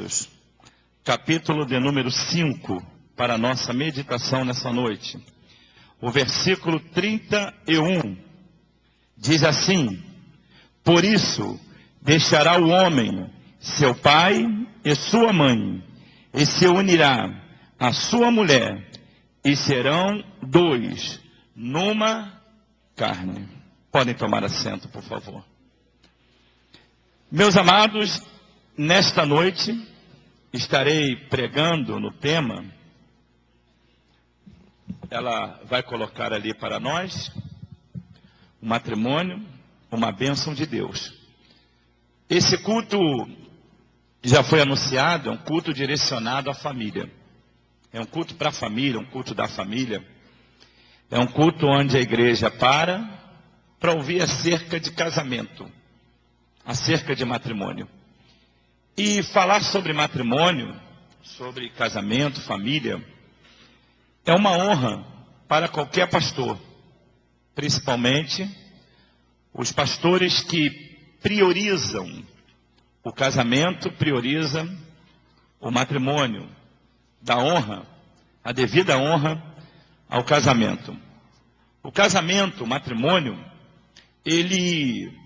Coríntios, capítulo de número 5, para a nossa meditação nessa noite. O versículo 31 diz assim: por isso deixará o homem seu pai e sua mãe, e se unirá à sua mulher, e serão dois numa carne. Podem tomar assento, por favor. Meus amados, nesta noite estarei pregando no tema, ela vai colocar ali para nós, o matrimônio, uma bênção de Deus. Esse culto já foi anunciado, é um culto direcionado à família. É um culto para a família, um culto da família. É um culto onde a igreja para ouvir acerca de casamento, acerca de matrimônio. E falar sobre matrimônio, sobre casamento, família, é uma honra para qualquer pastor, principalmente os pastores que priorizam o casamento, priorizam o matrimônio, da honra, a devida honra ao casamento. O casamento, o matrimônio, ele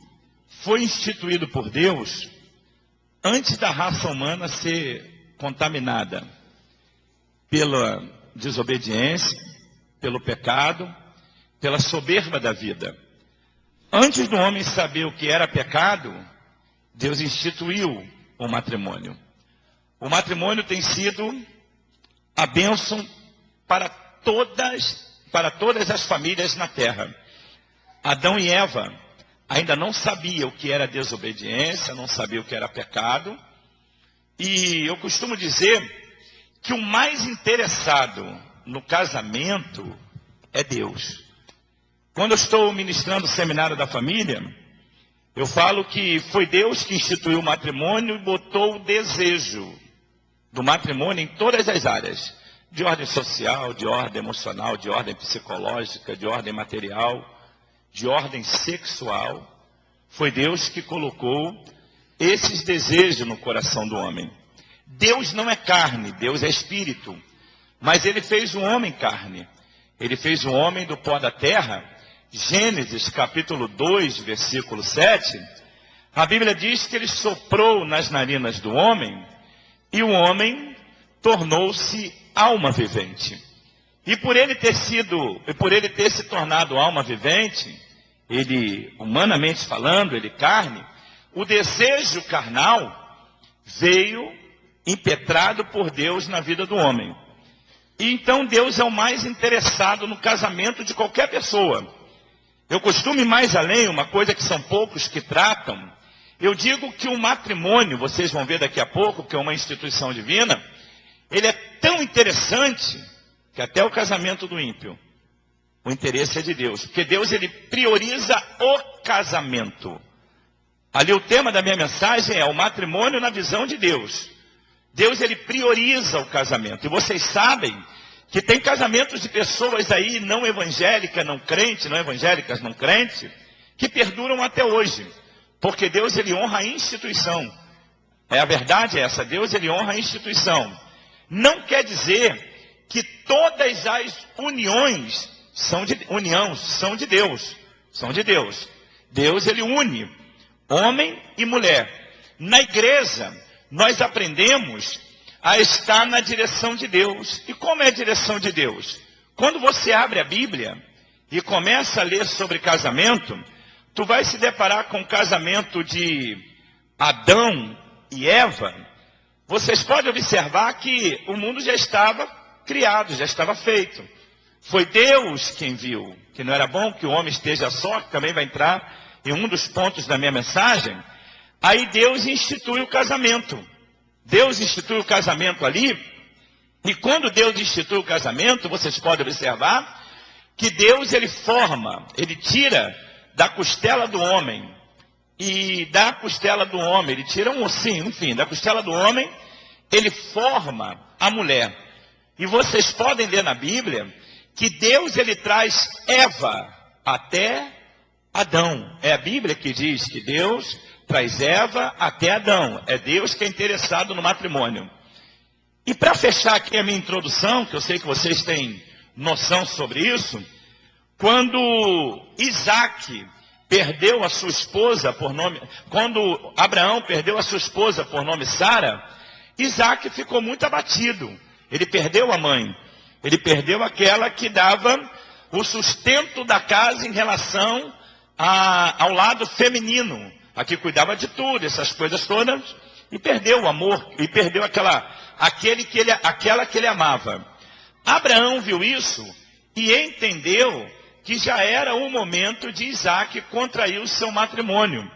foi instituído por Deus antes da raça humana ser contaminada pela desobediência, pelo pecado, pela soberba da vida. Antes do homem saber o que era pecado, Deus instituiu o matrimônio. O matrimônio tem sido a bênção para todas as famílias na terra. Adão e Eva ainda não sabiam o que era desobediência, não sabiam o que era pecado. E eu costumo dizer que o mais interessado no casamento é Deus. Quando eu estou ministrando o seminário da família, eu falo que foi Deus que instituiu o matrimônio e botou o desejo do matrimônio em todas as áreas, de ordem social, de ordem emocional, de ordem psicológica, de ordem material, de ordem sexual. Foi Deus que colocou esses desejos no coração do homem. Deus não é carne, Deus é espírito, mas Ele fez o homem carne. Ele fez o homem do pó da terra. Gênesis capítulo 2, versículo 7, a Bíblia diz que Ele soprou nas narinas do homem, e o homem tornou-se alma vivente. E por ele ter se tornado alma vivente, ele, humanamente falando, ele carne, o desejo carnal veio impetrado por Deus na vida do homem. E então Deus é o mais interessado no casamento de qualquer pessoa. Eu costumo ir mais além, uma coisa que são poucos que tratam. Eu digo que o matrimônio, vocês vão ver daqui a pouco, que é uma instituição divina, ele é tão interessante que até o casamento do ímpio, o interesse é de Deus. Porque Deus, ele prioriza o casamento. Ali o tema da minha mensagem é o matrimônio na visão de Deus. Deus, ele prioriza o casamento. E vocês sabem que tem casamentos de pessoas aí não evangélicas, não crentes, não evangélicas, não crentes, que perduram até hoje. Porque Deus, ele honra a instituição. A verdade é essa, Deus, ele honra a instituição. Não quer dizer que todas as uniões são de Deus. São de Deus. Deus, ele une homem e mulher. Na igreja, nós aprendemos a estar na direção de Deus. E como é a direção de Deus? Quando você abre a Bíblia e começa a ler sobre casamento, tu vai se deparar com o casamento de Adão e Eva. Vocês podem observar que o mundo já estava criado, já estava feito. Foi Deus quem viu que não era bom que o homem esteja só, que também vai entrar em um dos pontos da minha mensagem. Aí Deus institui o casamento. Deus institui o casamento ali, e quando Deus institui o casamento, vocês podem observar que Deus, ele tira da costela do homem, e da costela do homem, ele tira um ossinho, enfim, da costela do homem, ele forma a mulher. E vocês podem ler na Bíblia que Deus, ele traz Eva até Adão. É a Bíblia que diz que Deus traz Eva até Adão. É Deus que é interessado no matrimônio. E para fechar aqui a minha introdução, que eu sei que vocês têm noção sobre isso, quando Isaac perdeu a sua esposa por nome, quando Abraão perdeu a sua esposa por nome Sara, Isaac ficou muito abatido. Ele perdeu a mãe, ele perdeu aquela que dava o sustento da casa em relação ao lado feminino, a que cuidava de tudo, essas coisas todas, e perdeu o amor, e perdeu aquela que ele amava. Abraão viu isso e entendeu que já era o momento de Isaac contrair o seu matrimônio.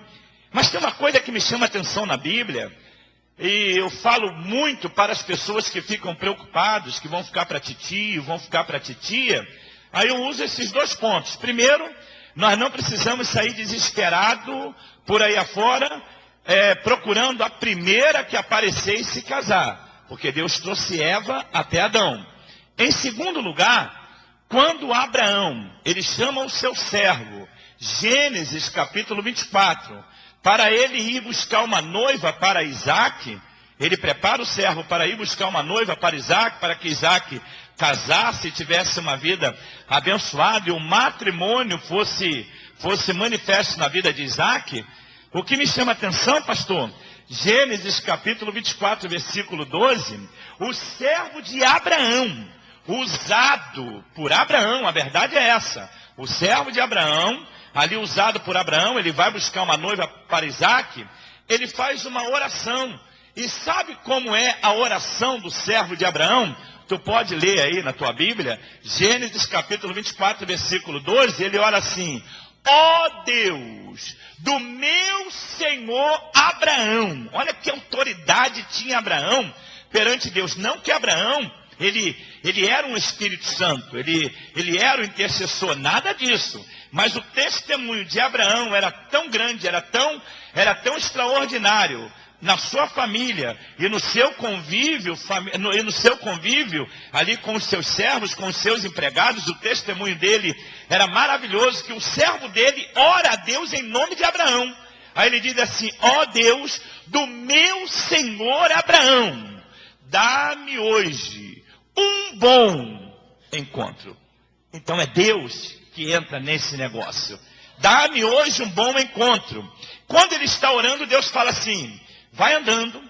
Mas tem uma coisa que me chama a atenção na Bíblia, e eu falo muito para as pessoas que ficam preocupados, que vão ficar para titio, vão ficar para titia. Aí eu uso esses dois pontos. Primeiro, nós não precisamos sair desesperado por aí afora, procurando a primeira que aparecer e se casar, porque Deus trouxe Eva até Adão. Em segundo lugar, quando Abraão, ele chama o seu servo, Gênesis capítulo 24, para ele ir buscar uma noiva para Isaac, ele prepara o servo para ir buscar uma noiva para Isaac, para que Isaac casasse e tivesse uma vida abençoada e o matrimônio fosse manifesto na vida de Isaac. O que me chama a atenção, pastor, Gênesis capítulo 24, versículo 12, o servo de Abraão, usado por Abraão, a verdade é essa, o servo de Abraão, ali usado por Abraão, ele vai buscar uma noiva para Isaac, ele faz uma oração. E sabe como é a oração do servo de Abraão? Tu pode ler aí na tua Bíblia, Gênesis capítulo 24, versículo 12, ele ora assim: ó Deus do meu Senhor Abraão. Olha que autoridade tinha Abraão perante Deus. Não que Abraão, ele era um Espírito Santo, ele era o intercessor, nada disso. Mas o testemunho de Abraão era tão grande, era tão extraordinário na sua família e no seu convívio, ali com os seus servos, com os seus empregados, o testemunho dele era maravilhoso, que o servo dele ora a Deus em nome de Abraão. Aí ele diz assim: ó Deus do meu Senhor Abraão, dá-me hoje um bom encontro. Então é Deus que entra nesse negócio. Dá-me hoje um bom encontro. Quando ele está orando, Deus fala assim: vai andando,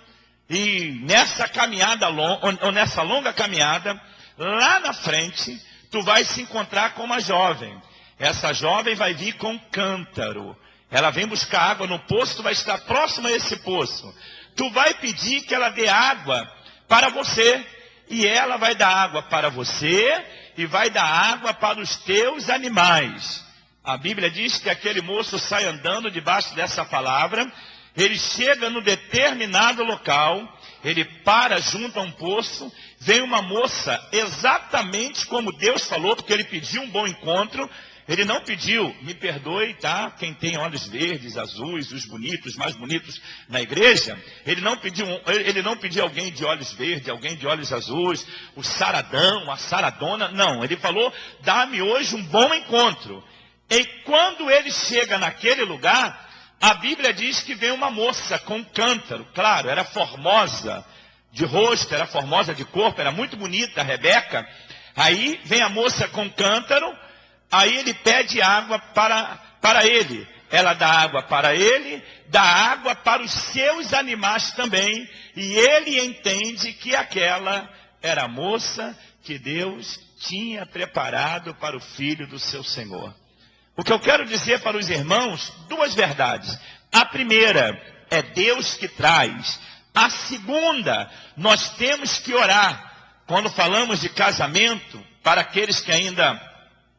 e nessa caminhada ou nessa longa caminhada, lá na frente, tu vai se encontrar com uma jovem. Essa jovem vai vir com um cântaro. Ela vem buscar água no poço, tu vai estar próximo a esse poço. Tu vai pedir que ela dê água para você, e ela vai dar água para você, e vai dar água para os teus animais. A Bíblia diz que aquele moço sai andando debaixo dessa palavra. Ele chega no determinado local, ele para junto a um poço, vem uma moça exatamente como Deus falou, porque ele pediu um bom encontro. Ele não pediu, me perdoe, tá? Quem tem olhos verdes, azuis, os bonitos, mais bonitos na igreja, ele não pediu alguém de olhos verdes, alguém de olhos azuis, o saradão, a saradona, não. Ele falou: dá-me hoje um bom encontro. E quando ele chega naquele lugar, a Bíblia diz que vem uma moça com um cântaro. Claro, era formosa de rosto, era formosa de corpo, era muito bonita, a Rebeca. Aí vem a moça com cântaro, aí ele pede água para ele. Ela dá água para ele, dá água para os seus animais também. E ele entende que aquela era a moça que Deus tinha preparado para o filho do seu Senhor. O que eu quero dizer para os irmãos, duas verdades. A primeira, é Deus que traz. A segunda, nós temos que orar. Quando falamos de casamento, para aqueles que ainda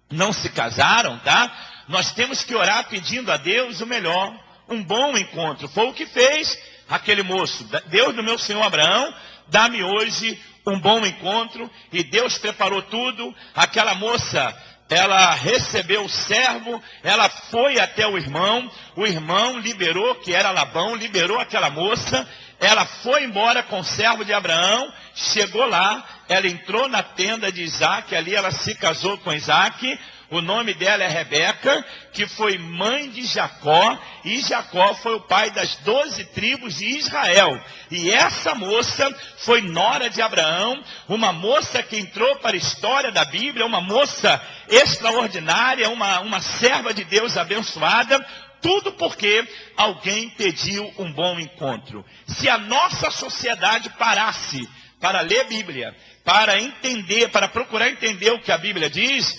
não se casaram, tá? Nós temos que orar pedindo a Deus o melhor, um bom encontro. Foi o que fez aquele moço. Deus do meu Senhor Abraão, dá-me hoje um bom encontro. E Deus preparou tudo. Aquela moça, ela recebeu o servo, ela foi até o irmão liberou, que era Labão, liberou aquela moça, ela foi embora com o servo de Abraão, chegou lá, ela entrou na tenda de Isaac, ali ela se casou com Isaac, O nome dela é Rebeca, que foi mãe de Jacó, e Jacó foi o pai das 12 tribos de Israel. E essa moça foi nora de Abraão, uma moça que entrou para a história da Bíblia, uma moça extraordinária, uma serva de Deus abençoada. Tudo porque alguém pediu um bom encontro. Se a nossa sociedade parasse para ler Bíblia, para entender, para procurar entender o que a Bíblia diz,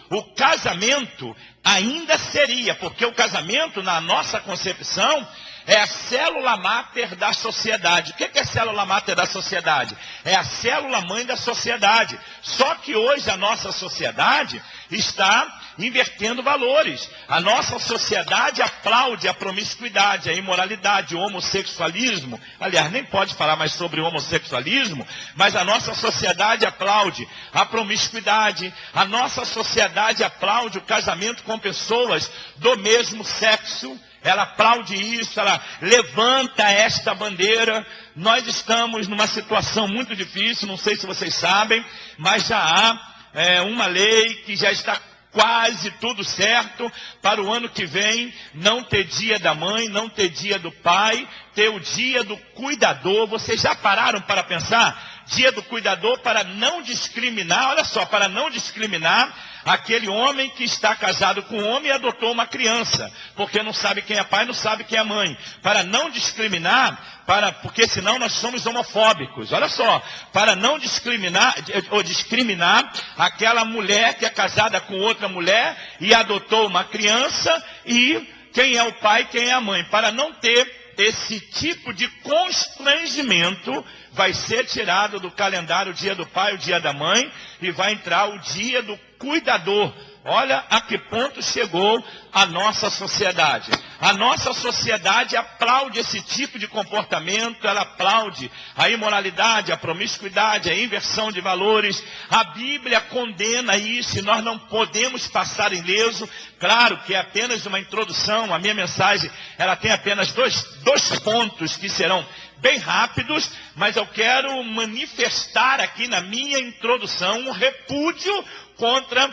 o casamento ainda seria, porque o casamento, na nossa concepção, é a célula máter da sociedade. O que é a célula máter da sociedade? É a célula mãe da sociedade. Só que hoje a nossa sociedade está invertendo valores. A nossa sociedade aplaude a promiscuidade, a imoralidade, o homossexualismo. Aliás, nem pode falar mais sobre homossexualismo, mas a nossa sociedade aplaude a promiscuidade. A nossa sociedade aplaude o casamento com pessoas do mesmo sexo. Ela aplaude isso, ela levanta esta bandeira. Nós estamos numa situação muito difícil, não sei se vocês sabem, mas já há uma lei que já está quase tudo certo para o ano que vem não ter dia da mãe, não ter dia do pai, ter o dia do cuidador. Vocês já pararam para pensar? Dia do cuidador para não discriminar, olha só, para não discriminar aquele homem que está casado com um homem e adotou uma criança, porque não sabe quem é pai, não sabe quem é mãe. Para não discriminar, porque senão nós somos homofóbicos. Olha só, para não discriminar, ou discriminar aquela mulher que é casada com outra mulher e adotou uma criança, e quem é o pai, quem é a mãe. Para não ter esse tipo de constrangimento, vai ser tirado do calendário o dia do pai, o dia da mãe, e vai entrar o dia do cuidador. Olha a que ponto chegou a nossa sociedade. A nossa sociedade aplaude esse tipo de comportamento, ela aplaude a imoralidade, a promiscuidade, a inversão de valores. A Bíblia condena isso e nós não podemos passar ileso. Claro que é apenas uma introdução, a minha mensagem ela tem apenas dois pontos que serão bem rápidos, mas eu quero manifestar aqui na minha introdução um repúdio contra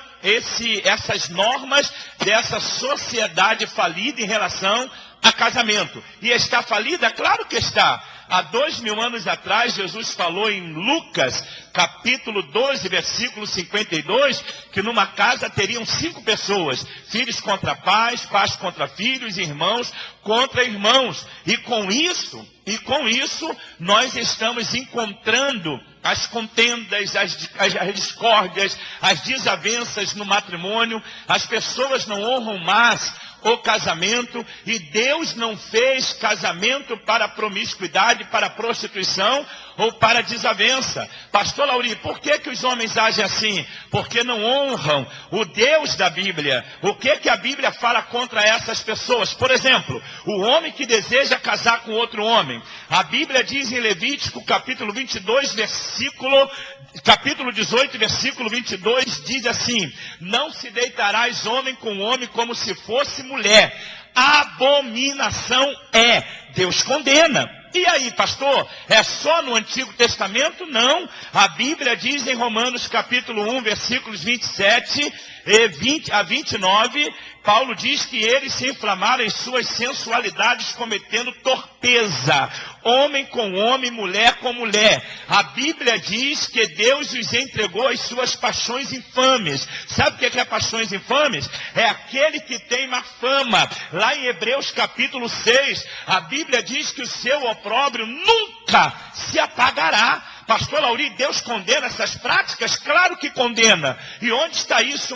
essas normas dessa sociedade falida em relação a casamento. E está falida? Claro que está. Há 2000 anos atrás, Jesus falou em Lucas, capítulo 12, versículo 52, que numa casa teriam 5 pessoas, filhos contra pais, pais contra filhos, irmãos contra irmãos. E com isso, nós estamos encontrando as contendas, as discórdias, as desavenças no matrimônio. As pessoas não honram mais o casamento, e Deus não fez casamento para promiscuidade, para prostituição ou para desavença. Pastor Lauri, por que os homens agem assim? Porque não honram o Deus da Bíblia. O que a Bíblia fala contra essas pessoas? Por exemplo, o homem que deseja casar com outro homem. A Bíblia diz em Levítico, capítulo 22, capítulo 18, versículo 22, diz assim: não se deitarás homem com homem como se fosse mulher. Abominação é. Deus condena. E aí, pastor, é só no Antigo Testamento? Não. A Bíblia diz em Romanos capítulo 1, versículos 27 a 29, Paulo diz que eles se inflamaram em suas sensualidades cometendo torpeza. Homem com homem, mulher com mulher. A Bíblia diz que Deus os entregou às suas paixões infames. Sabe o que é paixões infames? É aquele que tem má fama. Lá em Hebreus capítulo 6, a Bíblia diz que o seu opróbrio nunca se apagará. Pastor Lauri, Deus condena essas práticas? Claro que condena. E onde está isso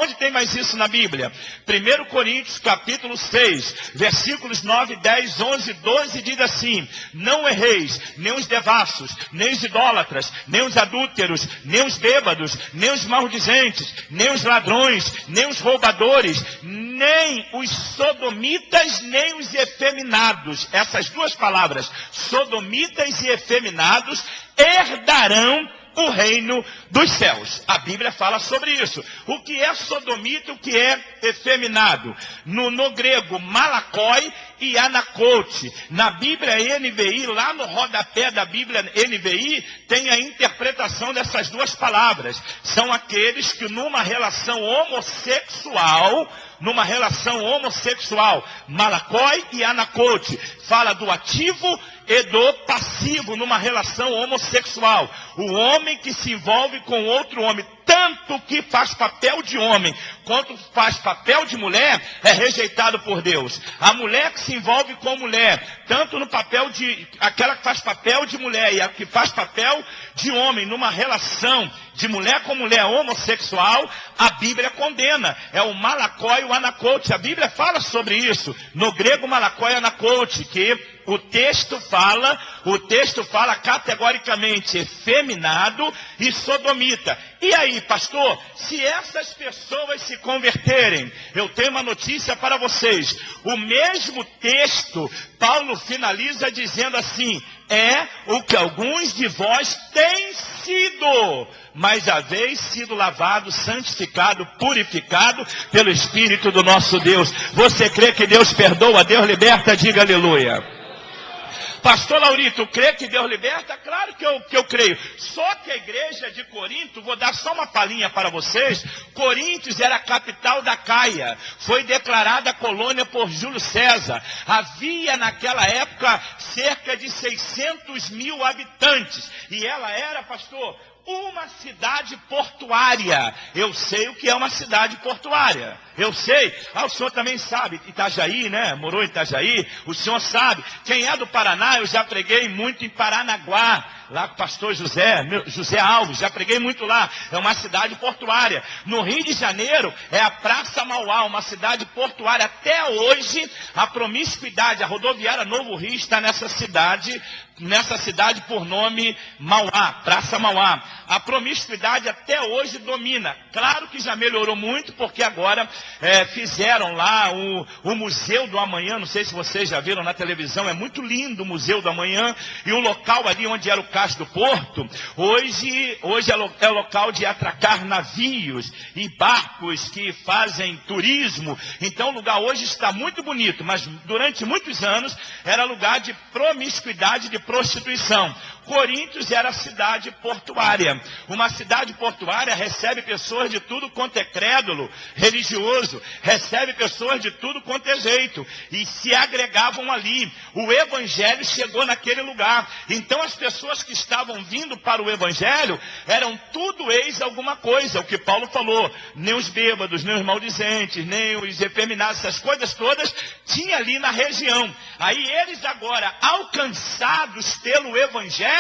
onde tem mais isso na Bíblia? 1 Coríntios capítulo 6, versículos 9, 10, 11, 12, diz assim: não erreis, nem os devassos, nem os idólatras, nem os adúlteros, nem os bêbados, nem os maldizentes, nem os ladrões, nem os roubadores, nem os sodomitas, nem os efeminados. Essas duas palavras, sodomitas e efeminados, herdarão o reino dos céus. A Bíblia fala sobre isso. O que é sodomita, o que é efeminado? No grego, malakoi e anacote. Na Bíblia NVI, lá no rodapé da Bíblia NVI, tem a interpretação dessas duas palavras. São aqueles que numa relação homossexual, malakoi e anacote, fala do ativo e do passivo numa relação homossexual. O homem que se envolve com outro homem, tanto que faz papel de homem, quanto faz papel de mulher, é rejeitado por Deus. A mulher que se envolve com mulher, tanto no papel de, aquela que faz papel de mulher e a que faz papel de homem, numa relação de mulher com mulher homossexual, a Bíblia condena. É o malakoi e o anacote. A Bíblia fala sobre isso. No grego, malakoi e anacote, que o texto fala categoricamente efeminado e sodomita. E aí, pastor, se essas pessoas se converterem, eu tenho uma notícia para vocês. O mesmo texto, Paulo finaliza dizendo assim: é o que alguns de vós têm sido, mas haveis sido lavado, santificado, purificado pelo Espírito do nosso Deus. Você crê que Deus perdoa, Deus liberta? Diga aleluia. Pastor Laurito, crê que Deus liberta? Claro que eu creio. Só que a igreja de Corinto, vou dar só uma palhinha para vocês. Coríntios era a capital da Caia. Foi declarada colônia por Júlio César. Havia naquela época cerca de 600 mil habitantes. E ela era, pastor, uma cidade portuária. Eu sei o que é uma cidade portuária. Eu sei. O senhor também sabe. Itajaí, né? Morou em Itajaí. O senhor sabe. Quem é do Paraná, eu já preguei muito em Paranaguá. Lá com o pastor José Alves. Já preguei muito lá. É uma cidade portuária. No Rio de Janeiro, é a Praça Mauá. Uma cidade portuária. Até hoje, a promiscuidade, a rodoviária Novo Rio está nessa cidade por nome Mauá, Praça Mauá. A promiscuidade até hoje domina. Claro que já melhorou muito, porque agora fizeram lá o Museu do Amanhã. Não sei se vocês já viram na televisão, é muito lindo o Museu do Amanhã. E o local ali onde era o Cais do Porto, hoje é local de atracar navios e barcos que fazem turismo. Então o lugar hoje está muito bonito, mas durante muitos anos era lugar de promiscuidade, de prostituição. Coríntios era a cidade portuária. Uma cidade portuária recebe pessoas de tudo quanto é crédulo, religioso, recebe pessoas de tudo quanto é jeito, e se agregavam ali. O evangelho chegou naquele lugar. Então as pessoas que estavam vindo para o evangelho eram tudo ex alguma coisa, o que Paulo falou. Nem os bêbados, nem os maldizentes, nem os efeminados, essas coisas todas tinha ali na região. Aí eles agora, alcançados pelo evangelho,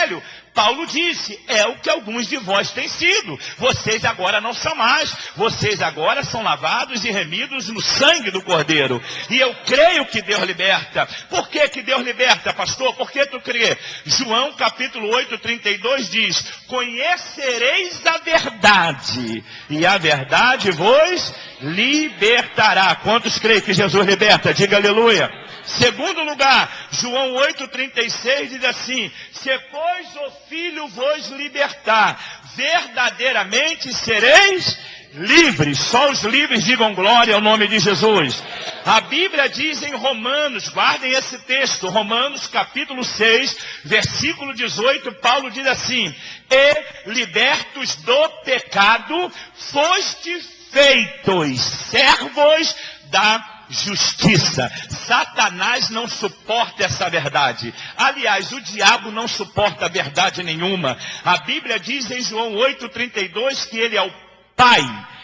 Paulo disse: é o que alguns de vós têm sido. Vocês agora não são mais. Vocês agora são lavados e remidos no sangue do Cordeiro. E eu creio que Deus liberta. Por que que Deus liberta, pastor? Por que tu crê? João capítulo 8, 32 diz: conhecereis a verdade, e a verdade vos libertará. Quantos creem que Jesus liberta? Diga aleluia. Segundo lugar, João 8,36 diz assim: se pois o Filho vos libertar, verdadeiramente sereis livres. Só os livres digam glória ao nome de Jesus. A Bíblia diz em Romanos, guardem esse texto, Romanos capítulo 6, versículo 18, Paulo diz assim: e libertos do pecado, fostes feitos servos da justiça. Satanás não suporta essa verdade. Aliás, o diabo não suporta verdade nenhuma. A Bíblia diz em João 8,32 que ele é o Pai.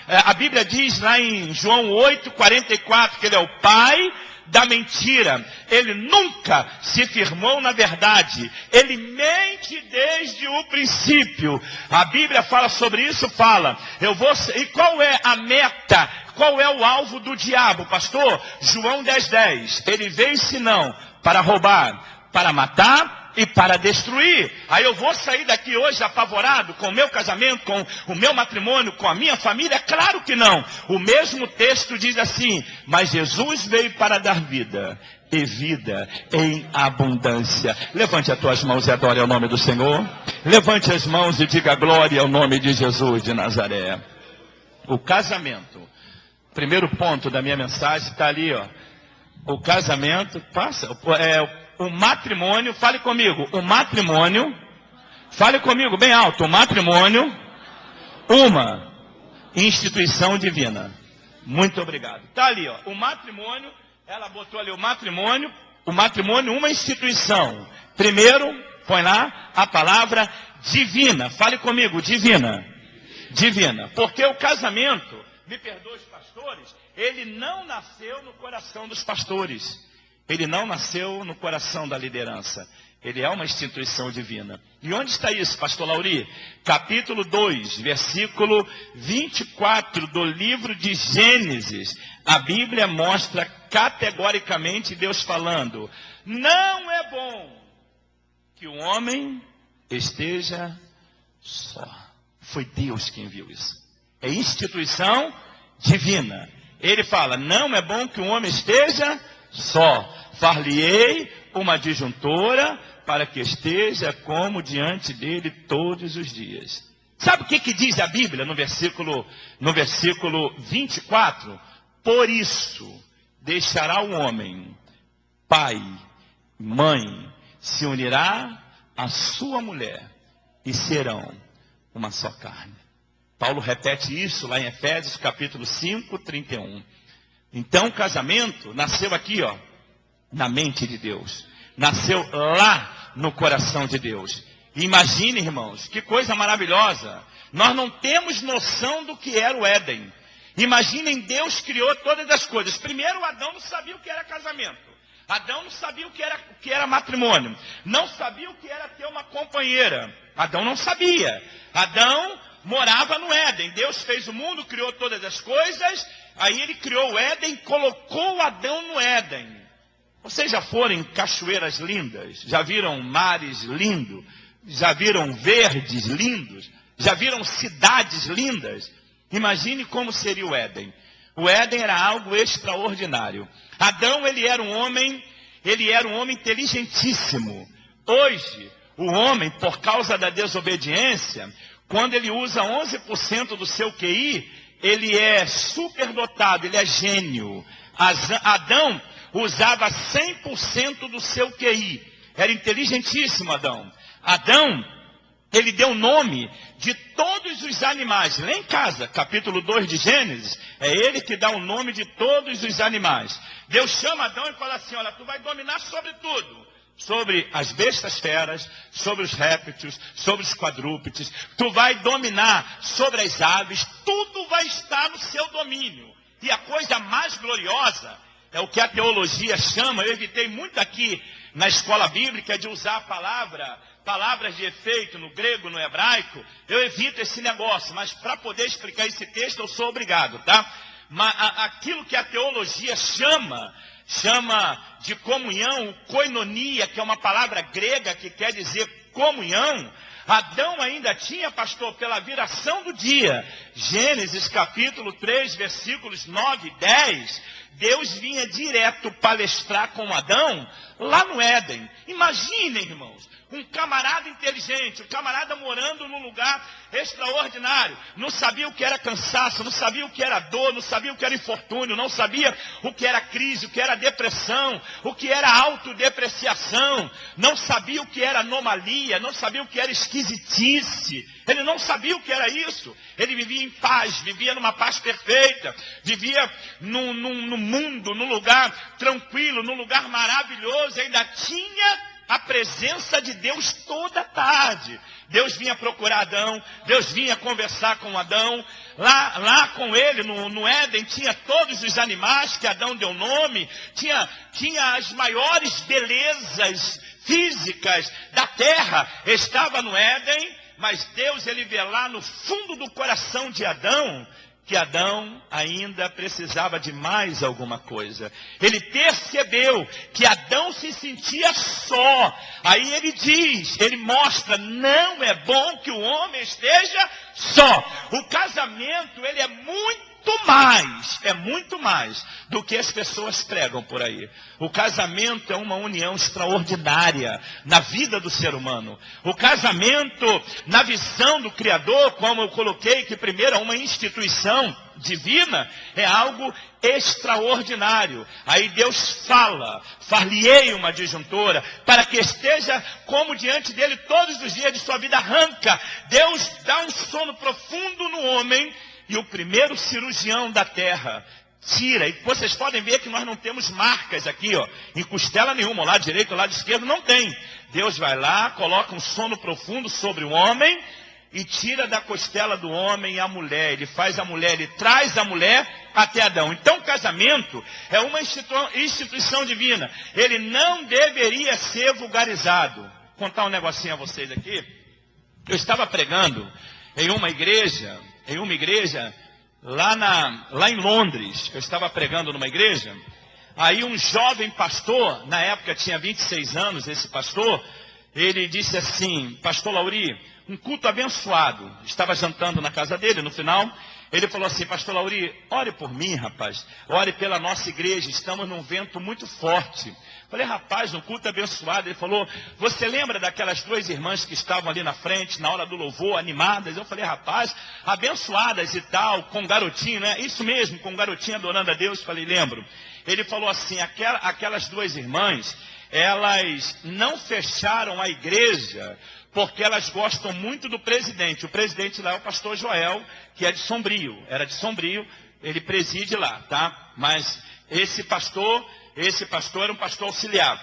A Bíblia diz lá em João 8,44 que ele é o pai da mentira. Ele nunca se firmou na verdade. Ele mente desde o princípio. A Bíblia fala sobre isso, fala. E qual é a meta? Qual é o alvo do diabo, pastor? João 10,10. Ele veio senão para roubar, para matar e para destruir. Aí eu vou sair daqui hoje apavorado com o meu casamento, com o meu matrimônio, com a minha família? É claro que não. O mesmo texto diz assim: mas Jesus veio para dar vida, e vida em abundância. Levante as tuas mãos e adore ao nome do Senhor. Levante as mãos e diga glória ao nome de Jesus de Nazaré. O casamento. Primeiro ponto da minha mensagem está ali, ó. O casamento, o matrimônio, fale comigo. O matrimônio, fale comigo bem alto. O matrimônio, uma instituição divina. Muito obrigado. Está ali, ó. O matrimônio, ela botou ali o matrimônio, uma instituição. Primeiro, põe lá a palavra divina. Fale comigo, divina. Divina. Porque o casamento, me perdoe os pastores, ele não nasceu no coração dos pastores. Ele não nasceu no coração da liderança. Ele é uma instituição divina. E onde está isso, pastor Lauri? Capítulo 2, versículo 24 do livro de Gênesis. A Bíblia mostra categoricamente Deus falando: não é bom que o homem esteja só. Foi Deus quem viu isso. É instituição divina. Ele fala: não é bom que o homem esteja só. Far-lhe-ei uma adjuntora para que esteja como diante dele todos os dias. Sabe o que diz a Bíblia no versículo 24? Por isso deixará o homem pai, mãe, se unirá à sua mulher e serão uma só carne. Paulo repete isso lá em Efésios capítulo 5, 31. Então o casamento nasceu aqui, ó, na mente de Deus. Nasceu lá no coração de Deus. Imagine, irmãos, que coisa maravilhosa. Nós não temos noção do que era o Éden. Imaginem, Deus criou todas as coisas. Primeiro, Adão não sabia o que era casamento. Adão não sabia o que era matrimônio. Não sabia o que era ter uma companheira. Adão não sabia. Adão morava no Éden. Deus fez o mundo, criou todas as coisas. Aí ele criou o Éden, colocou Adão no Éden. Vocês já foram em cachoeiras lindas? Já viram mares lindos? Já viram verdes lindos? Já viram cidades lindas? Imagine como seria o Éden. O Éden era algo extraordinário. Adão, ele era um homem inteligentíssimo. Hoje, o homem, por causa da desobediência, quando ele usa 11% do seu QI, ele é superdotado, ele é gênio. Adão usava 100% do seu QI. Era inteligentíssimo, Adão. Adão, ele deu nome de todos os animais. Lá em casa, capítulo 2 de Gênesis, é ele que dá o nome de todos os animais. Deus chama Adão e fala assim: olha, tu vai dominar sobre tudo. Sobre as bestas feras, sobre os répteis, sobre os quadrúpedes. Tu vai dominar sobre as aves. Tudo vai estar no seu domínio. E a coisa mais gloriosa é o que a teologia chama, eu evitei muito aqui na escola bíblica de usar palavras de efeito no grego, no hebraico. Eu evito esse negócio, mas para poder explicar esse texto eu sou obrigado, tá? Mas aquilo que a teologia chama de comunhão, koinonia, que é uma palavra grega que quer dizer comunhão. Adão ainda tinha, pastor, pela viração do dia. Gênesis capítulo 3, versículos 9 e 10. Deus vinha direto palestrar com Adão lá no Éden. Imaginem, irmãos, um camarada inteligente, um camarada morando num lugar extraordinário. Não sabia o que era cansaço, não sabia o que era dor, não sabia o que era infortúnio, não sabia o que era crise, o que era depressão, o que era autodepreciação, não sabia o que era anomalia, não sabia o que era esquisitice. Ele não sabia o que era isso. Ele vivia em paz, vivia numa paz perfeita, vivia num mundo, num lugar tranquilo, num lugar maravilhoso. Ainda tinha a presença de Deus toda tarde. Deus vinha procurar Adão, Deus vinha conversar com Adão. Lá com ele, no Éden, tinha todos os animais que Adão deu nome, tinha as maiores belezas físicas da terra, estava no Éden. Mas Deus, ele vê lá no fundo do coração de Adão, que Adão ainda precisava de mais alguma coisa. Ele percebeu que Adão se sentia só. Aí ele mostra, não é bom que o homem esteja só. O casamento, ele é muito muito mais do que as pessoas pregam por aí. O casamento é uma união extraordinária na vida do ser humano. O casamento, na visão do Criador, como eu coloquei, que primeiro é uma instituição divina, é algo extraordinário. Aí Deus far-lhe-ei uma disjuntora, para que esteja como diante dele todos os dias de sua vida. Arranca. Deus dá um sono profundo no homem, e o primeiro cirurgião da terra tira. E vocês podem ver que nós não temos marcas aqui, ó, em costela nenhuma, o lado direito, o lado esquerdo, não tem. Deus vai lá, coloca um sono profundo sobre o homem, e tira da costela do homem a mulher. Ele faz a mulher, ele traz a mulher até Adão. Então o casamento é uma instituição divina. Ele não deveria ser vulgarizado. Vou contar um negocinho a vocês aqui. Eu estava pregando em uma igreja lá em Londres. Eu estava pregando numa igreja. Aí um jovem pastor, na época tinha 26 anos, esse pastor, ele disse assim: Pastor Lauri, um culto abençoado. Estava jantando na casa dele, no final, ele falou assim: Pastor Lauri, ore por mim, rapaz. Ore pela nossa igreja, estamos num vento muito forte. Falei: rapaz, um culto abençoado. Ele falou: você lembra daquelas duas irmãs que estavam ali na frente, na hora do louvor, animadas? Eu falei: rapaz, abençoadas e tal, com garotinho, né? Isso mesmo, com garotinho adorando a Deus. Falei: lembro. Ele falou assim: aquelas duas irmãs, elas não fecharam a igreja porque elas gostam muito do presidente. O presidente lá é o pastor Joel, que é de Sombrio. Era de Sombrio, ele preside lá, tá? Mas esse pastor era um pastor auxiliar.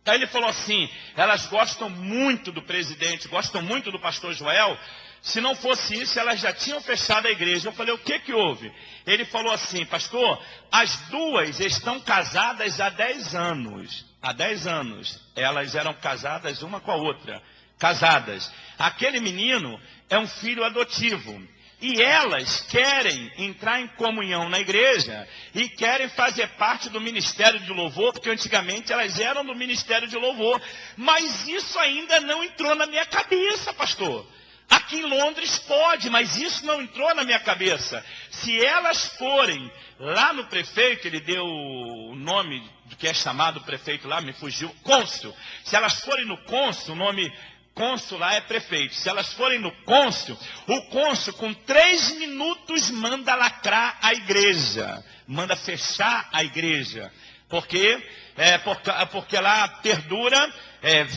Aí ele falou assim: elas gostam muito do presidente, gostam muito do pastor Joel. Se não fosse isso, elas já tinham fechado a igreja. Eu falei: o que que houve? Ele falou assim: pastor, as duas estão casadas há 10 anos. Há 10 anos. Elas eram casadas uma com a outra. Casadas. Aquele menino é um filho adotivo. E elas querem entrar em comunhão na igreja e querem fazer parte do ministério de louvor, porque antigamente elas eram do ministério de louvor. Mas isso ainda não entrou na minha cabeça, pastor. Aqui em Londres pode, mas isso não entrou na minha cabeça. Se elas forem lá no prefeito, ele deu o nome do que é chamado prefeito lá, me fugiu, cônsul. Se elas forem no cônsul, o nome cônsul lá é prefeito. Se elas forem no cônsul, o cônsul com 3 minutos manda lacrar a igreja, manda fechar a igreja, porque lá perdura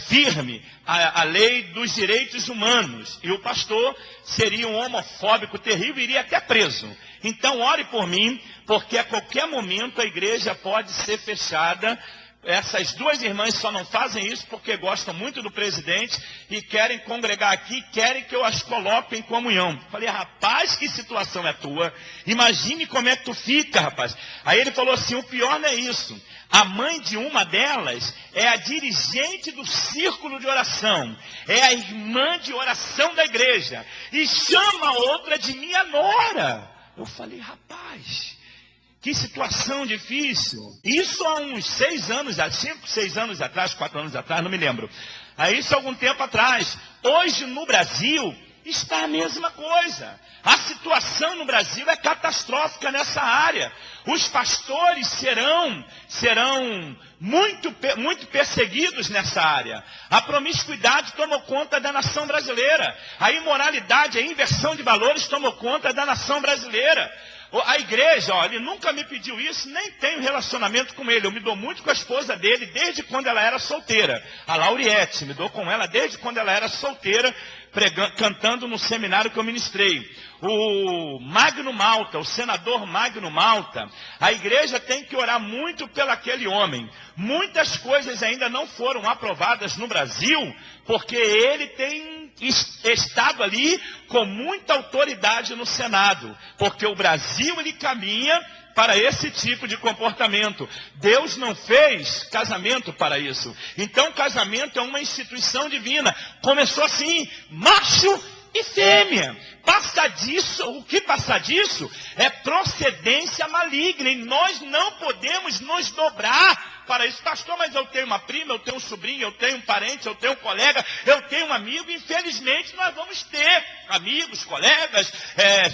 firme a lei dos direitos humanos, e o pastor seria um homofóbico terrível, iria até preso. Então ore por mim, porque a qualquer momento a igreja pode ser fechada. Essas duas irmãs só não fazem isso porque gostam muito do presidente e querem congregar aqui, querem que eu as coloque em comunhão. Falei: rapaz, que situação é tua? Imagine como é que tu fica, rapaz. Aí ele falou assim: o pior não é isso. A mãe de uma delas é a dirigente do círculo de oração. É a irmã de oração da igreja. E chama a outra de minha nora. Eu falei: rapaz, que situação difícil. Isso há uns 6 anos, 5, 6 anos atrás, 4 anos atrás, não me lembro. Isso há algum tempo atrás. Hoje no Brasil está a mesma coisa. A situação no Brasil é catastrófica nessa área. Os pastores serão muito perseguidos nessa área. A promiscuidade tomou conta da nação brasileira. A imoralidade, a inversão de valores tomou conta da nação brasileira. A igreja, ele nunca me pediu isso, nem tenho relacionamento com ele. Eu me dou muito com a esposa dele desde quando ela era solteira. A Lauriette, me dou com ela desde quando ela era solteira, cantando no seminário que eu ministrei. O Magno Malta, o senador Magno Malta, a igreja tem que orar muito pelo aquele homem. Muitas coisas ainda não foram aprovadas no Brasil, porque ele tem estado ali com muita autoridade no Senado, porque o Brasil ele caminha para esse tipo de comportamento. Deus não fez casamento para isso. Então casamento é uma instituição divina. Começou assim: macho e fêmea. Passa disso, o que passa disso é procedência maligna, e nós não podemos nos dobrar para isso. Pastor, mas eu tenho uma prima, eu tenho um sobrinho, eu tenho um parente, eu tenho um colega, eu tenho um amigo, infelizmente nós vamos ter amigos, colegas,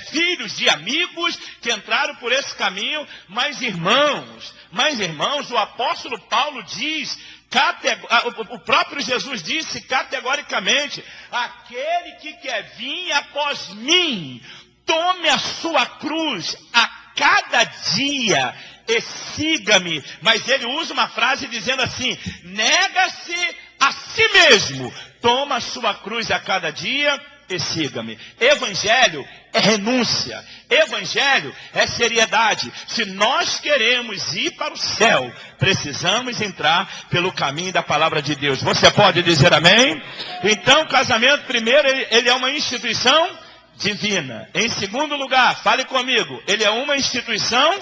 filhos de amigos que entraram por esse caminho, mas irmãos, o apóstolo Paulo diz, o próprio Jesus disse categoricamente, aquele que quer vir após mim, tome a sua cruz a cada dia e siga-me. Mas ele usa uma frase dizendo assim, nega-se a si mesmo, toma a sua cruz a cada dia e siga-me. Evangelho é renúncia, evangelho é seriedade. Se nós queremos ir para o céu, precisamos entrar pelo caminho da palavra de Deus. Você pode dizer amém? Então, o casamento, primeiro, ele é uma instituição divina. Em segundo lugar, fale comigo, ele é uma instituição,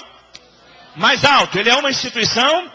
mais alto, ele é uma instituição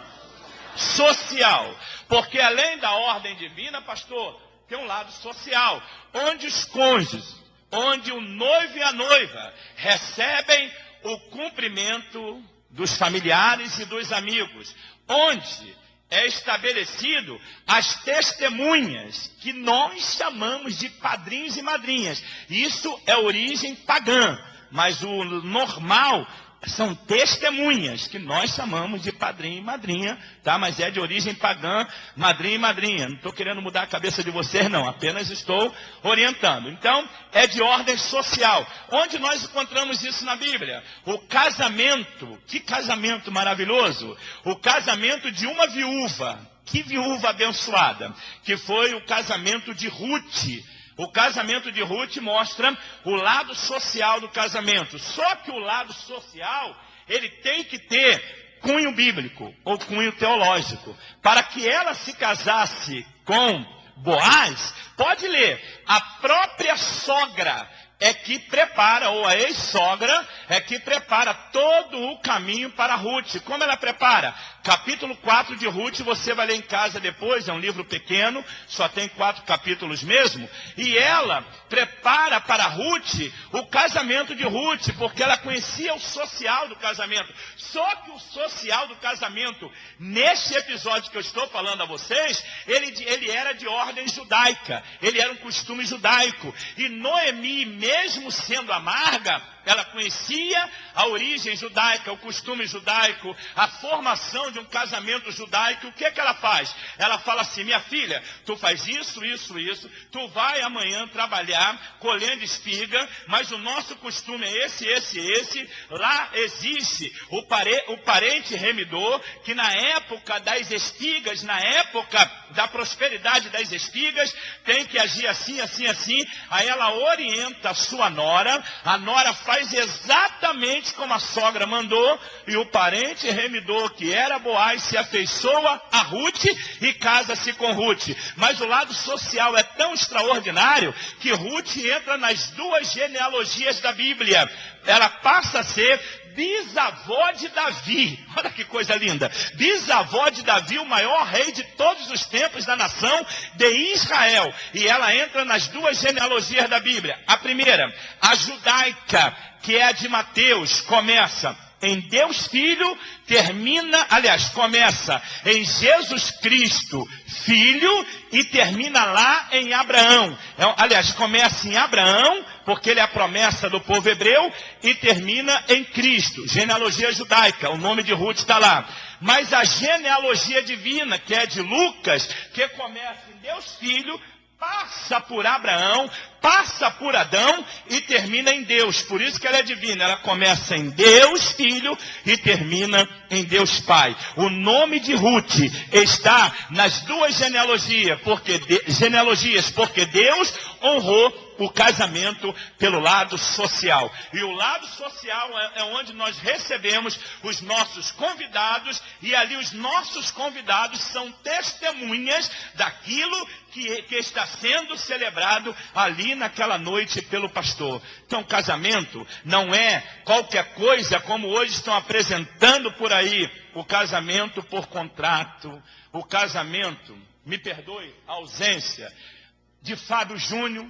social. Porque além da ordem divina, pastor, tem um lado social, onde os cônjuges, onde o noivo e a noiva recebem o cumprimento dos familiares e dos amigos, onde é estabelecido as testemunhas, que nós chamamos de padrinhos e madrinhas. Isso é origem pagã, mas o normal são testemunhas, que nós chamamos de padrinho e madrinha, tá? Mas é de origem pagã, madrinha e madrinha. Não estou querendo mudar a cabeça de vocês, não. Apenas estou orientando. Então, é de ordem social. Onde nós encontramos isso na Bíblia? O casamento. Que casamento maravilhoso! O casamento de uma viúva. Que viúva abençoada! Que foi o casamento de Ruth. O casamento de Ruth mostra o lado social do casamento. Só que o lado social, ele tem que ter cunho bíblico ou cunho teológico. Para que ela se casasse com Boaz, pode ler, a própria sogra é que prepara, ou a ex-sogra é que prepara todo o caminho para Ruth. Como ela prepara? Capítulo 4 de Ruth, você vai ler em casa depois, é um livro pequeno, só tem 4 capítulos mesmo. E ela prepara para Ruth o casamento de Ruth, porque ela conhecia o social do casamento. Só que o social do casamento, neste episódio que eu estou falando a vocês, ele era de ordem judaica, ele era um costume judaico. E Noemi, mesmo sendo amarga, ela conhecia a origem judaica, o costume judaico, a formação de um casamento judaico. O que ela faz? Ela fala assim, minha filha, tu faz isso, isso, isso, tu vai amanhã trabalhar colhendo espiga, mas o nosso costume é esse. Lá existe o parente remidor, que na época das espigas, na época da prosperidade das espigas, tem que agir assim. Aí ela orienta a sua nora, a nora faz exatamente como a sogra mandou, e o parente remidor, que era Boaz, se afeiçoa a Ruth e casa-se com Ruth. Mas o lado social é tão extraordinário que Ruth entra nas 2 genealogias da Bíblia. Ela passa a ser bisavó de Davi. Olha que coisa linda. Bisavó de Davi, o maior rei de todos os tempos da nação de Israel. E ela entra nas 2 genealogias da Bíblia. A primeira, a judaica, que é a de Mateus, começa em Deus Filho, começa em Jesus Cristo, Filho, e termina lá em Abraão. Começa em Abraão, porque ele é a promessa do povo hebreu, e termina em Cristo. Genealogia judaica, o nome de Ruth está lá. Mas a genealogia divina, que é de Lucas, que começa em Deus Filho, passa por Abraão, passa por Adão e termina em Deus. Por isso que ela é divina. Ela começa em Deus Filho e termina em Deus Pai. O nome de Ruth está nas 2 genealogias, porque Deus honrou o casamento pelo lado social. E o lado social é onde nós recebemos os nossos convidados, e ali os nossos convidados são testemunhas daquilo que está sendo celebrado ali naquela noite pelo pastor. Então, casamento não é qualquer coisa como hoje estão apresentando por aí. O casamento por contrato, o casamento, me perdoe a ausência de Fábio Júnior,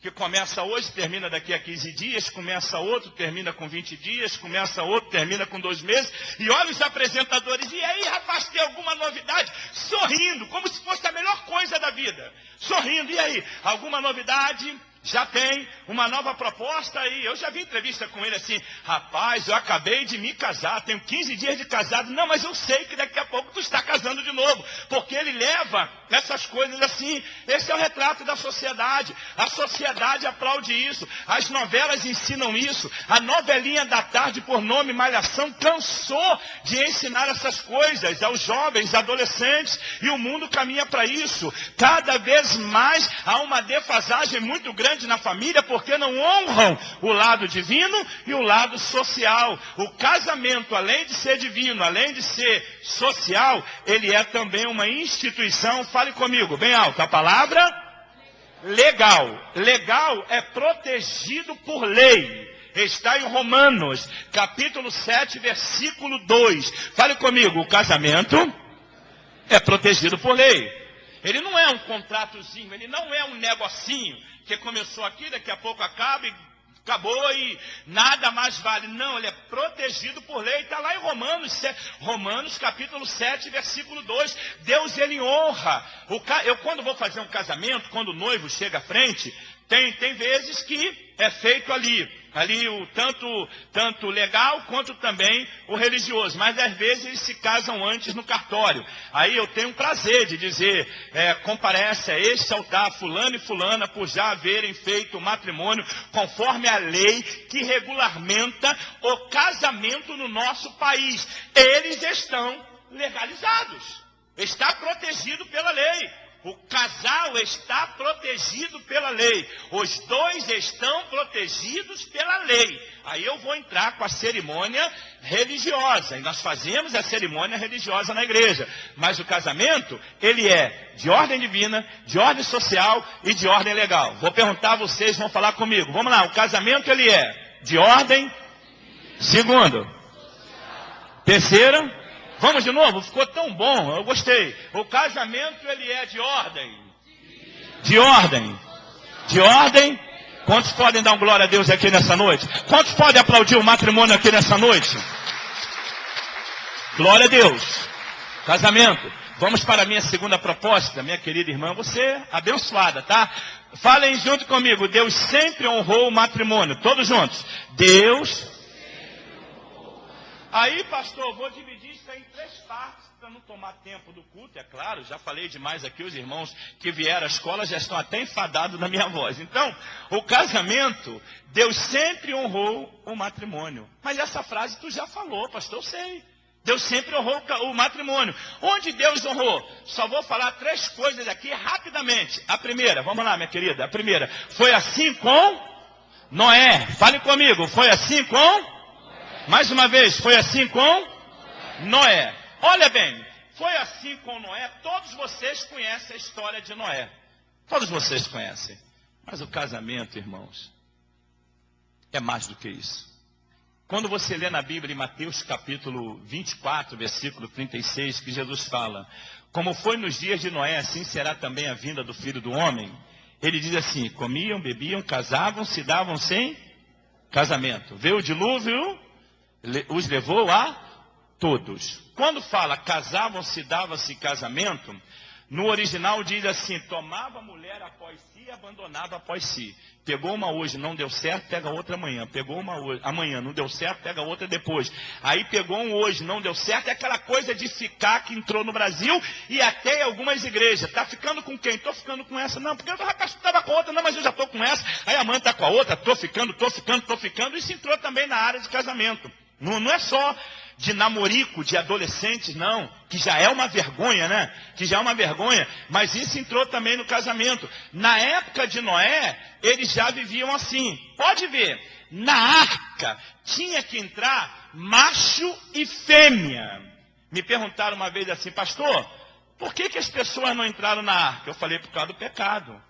que começa hoje, termina daqui a 15 dias, começa outro, termina com 20 dias, começa outro, termina com 2 meses, e olha os apresentadores, e aí, rapaz, tem alguma novidade? Sorrindo, como se fosse a melhor coisa da vida. Sorrindo, e aí, alguma novidade? Já tem uma nova proposta aí. Eu já vi entrevista com ele assim: rapaz, eu acabei de me casar, tenho 15 dias de casado. Não, mas eu sei que daqui a pouco tu está casando de novo. Porque ele leva essas coisas assim. Esse é o retrato da sociedade. A sociedade aplaude isso. As novelas ensinam isso. A novelinha da tarde, por nome Malhação, cansou de ensinar essas coisas aos jovens, adolescentes. E o mundo caminha para isso. Cada vez mais há uma defasagem muito grande na família, porque não honram o lado divino e o lado social. O casamento, além de ser divino, além de ser social, ele é também uma instituição. Fale comigo, bem alto, a palavra legal. Legal é protegido por lei. Está em Romanos, capítulo 7, versículo 2. Fale comigo, o casamento é protegido por lei. Ele não é um contratozinho, ele não é um negocinho que começou aqui, daqui a pouco acaba e acabou e nada mais vale. Não, ele é protegido por lei. Está lá em Romanos capítulo 7, versículo 2. Deus, ele honra. Eu quando vou fazer um casamento, quando o noivo chega à frente, tem vezes que é feito ali o tanto legal quanto também o religioso. Mas às vezes eles se casam antes no cartório. Aí eu tenho o prazer de dizer, comparece a este altar fulano e fulana por já haverem feito o matrimônio conforme a lei que regulamenta o casamento no nosso país. Eles estão legalizados. Está protegido pela lei. O casal está protegido pela lei. Os dois estão protegidos pela lei. Aí eu vou entrar com a cerimônia religiosa. E nós fazemos a cerimônia religiosa na igreja. Mas o casamento, ele é de ordem divina, de ordem social e de ordem legal. Vou perguntar a vocês, vão falar comigo. Vamos lá, o casamento ele é de ordem. Segundo. Terceira. Vamos de novo? Ficou tão bom, eu gostei. O casamento, ele é de ordem. De ordem. De ordem. Quantos podem dar um glória a Deus aqui nessa noite? Quantos podem aplaudir o matrimônio aqui nessa noite? Glória a Deus. Casamento. Vamos para a minha segunda proposta, minha querida irmã. Você é abençoada, tá? Falem junto comigo. Deus sempre honrou o matrimônio. Todos juntos. Deus. Aí, pastor, vou dividir isso em 3 partes, para não tomar tempo do culto, é claro, já falei demais aqui, os irmãos que vieram à escola já estão até enfadados na minha voz. Então, o casamento, Deus sempre honrou o matrimônio. Mas essa frase tu já falou, pastor, eu sei. Deus sempre honrou o matrimônio. Onde Deus honrou? Só vou falar 3 coisas aqui rapidamente. A primeira, vamos lá, minha querida, a primeira, foi assim com Noé. Fale comigo, foi assim com... Mais uma vez, foi assim com Noé. Olha bem, foi assim com Noé. Todos vocês conhecem a história de Noé. Todos vocês conhecem. Mas o casamento, irmãos, é mais do que isso. Quando você lê na Bíblia, em Mateus capítulo 24, versículo 36, que Jesus fala: como foi nos dias de Noé, assim será também a vinda do Filho do Homem. Ele diz assim: comiam, bebiam, casavam, se davam sem casamento. Veio o dilúvio, os levou a todos. Quando fala casavam-se, dava-se casamento, no original diz assim: tomava a mulher após si e abandonava após si. Pegou uma hoje, não deu certo, pega outra amanhã. Pegou uma hoje, amanhã, não deu certo, pega outra depois. Aí pegou um hoje, não deu certo, é aquela coisa de ficar que entrou no Brasil e até em algumas igrejas. Está ficando com quem? Estou ficando com essa. Não, porque eu estava com outra, não, mas eu já estou com essa. Aí a mãe está com a outra, estou ficando. Isso entrou também na área de casamento. Não é só de namorico, de adolescentes, não, que já é uma vergonha, né? Que já é uma vergonha, mas isso entrou também no casamento. Na época de Noé, eles já viviam assim. Pode ver, na arca tinha que entrar macho e fêmea. Me perguntaram uma vez assim: pastor, por que as pessoas não entraram na arca? Eu falei: por causa do pecado.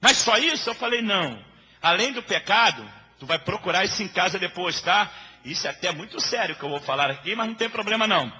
Mas só isso? Eu falei: não. Além do pecado, tu vai procurar isso em casa depois, tá? Isso é até muito sério que eu vou falar aqui, mas não tem problema não.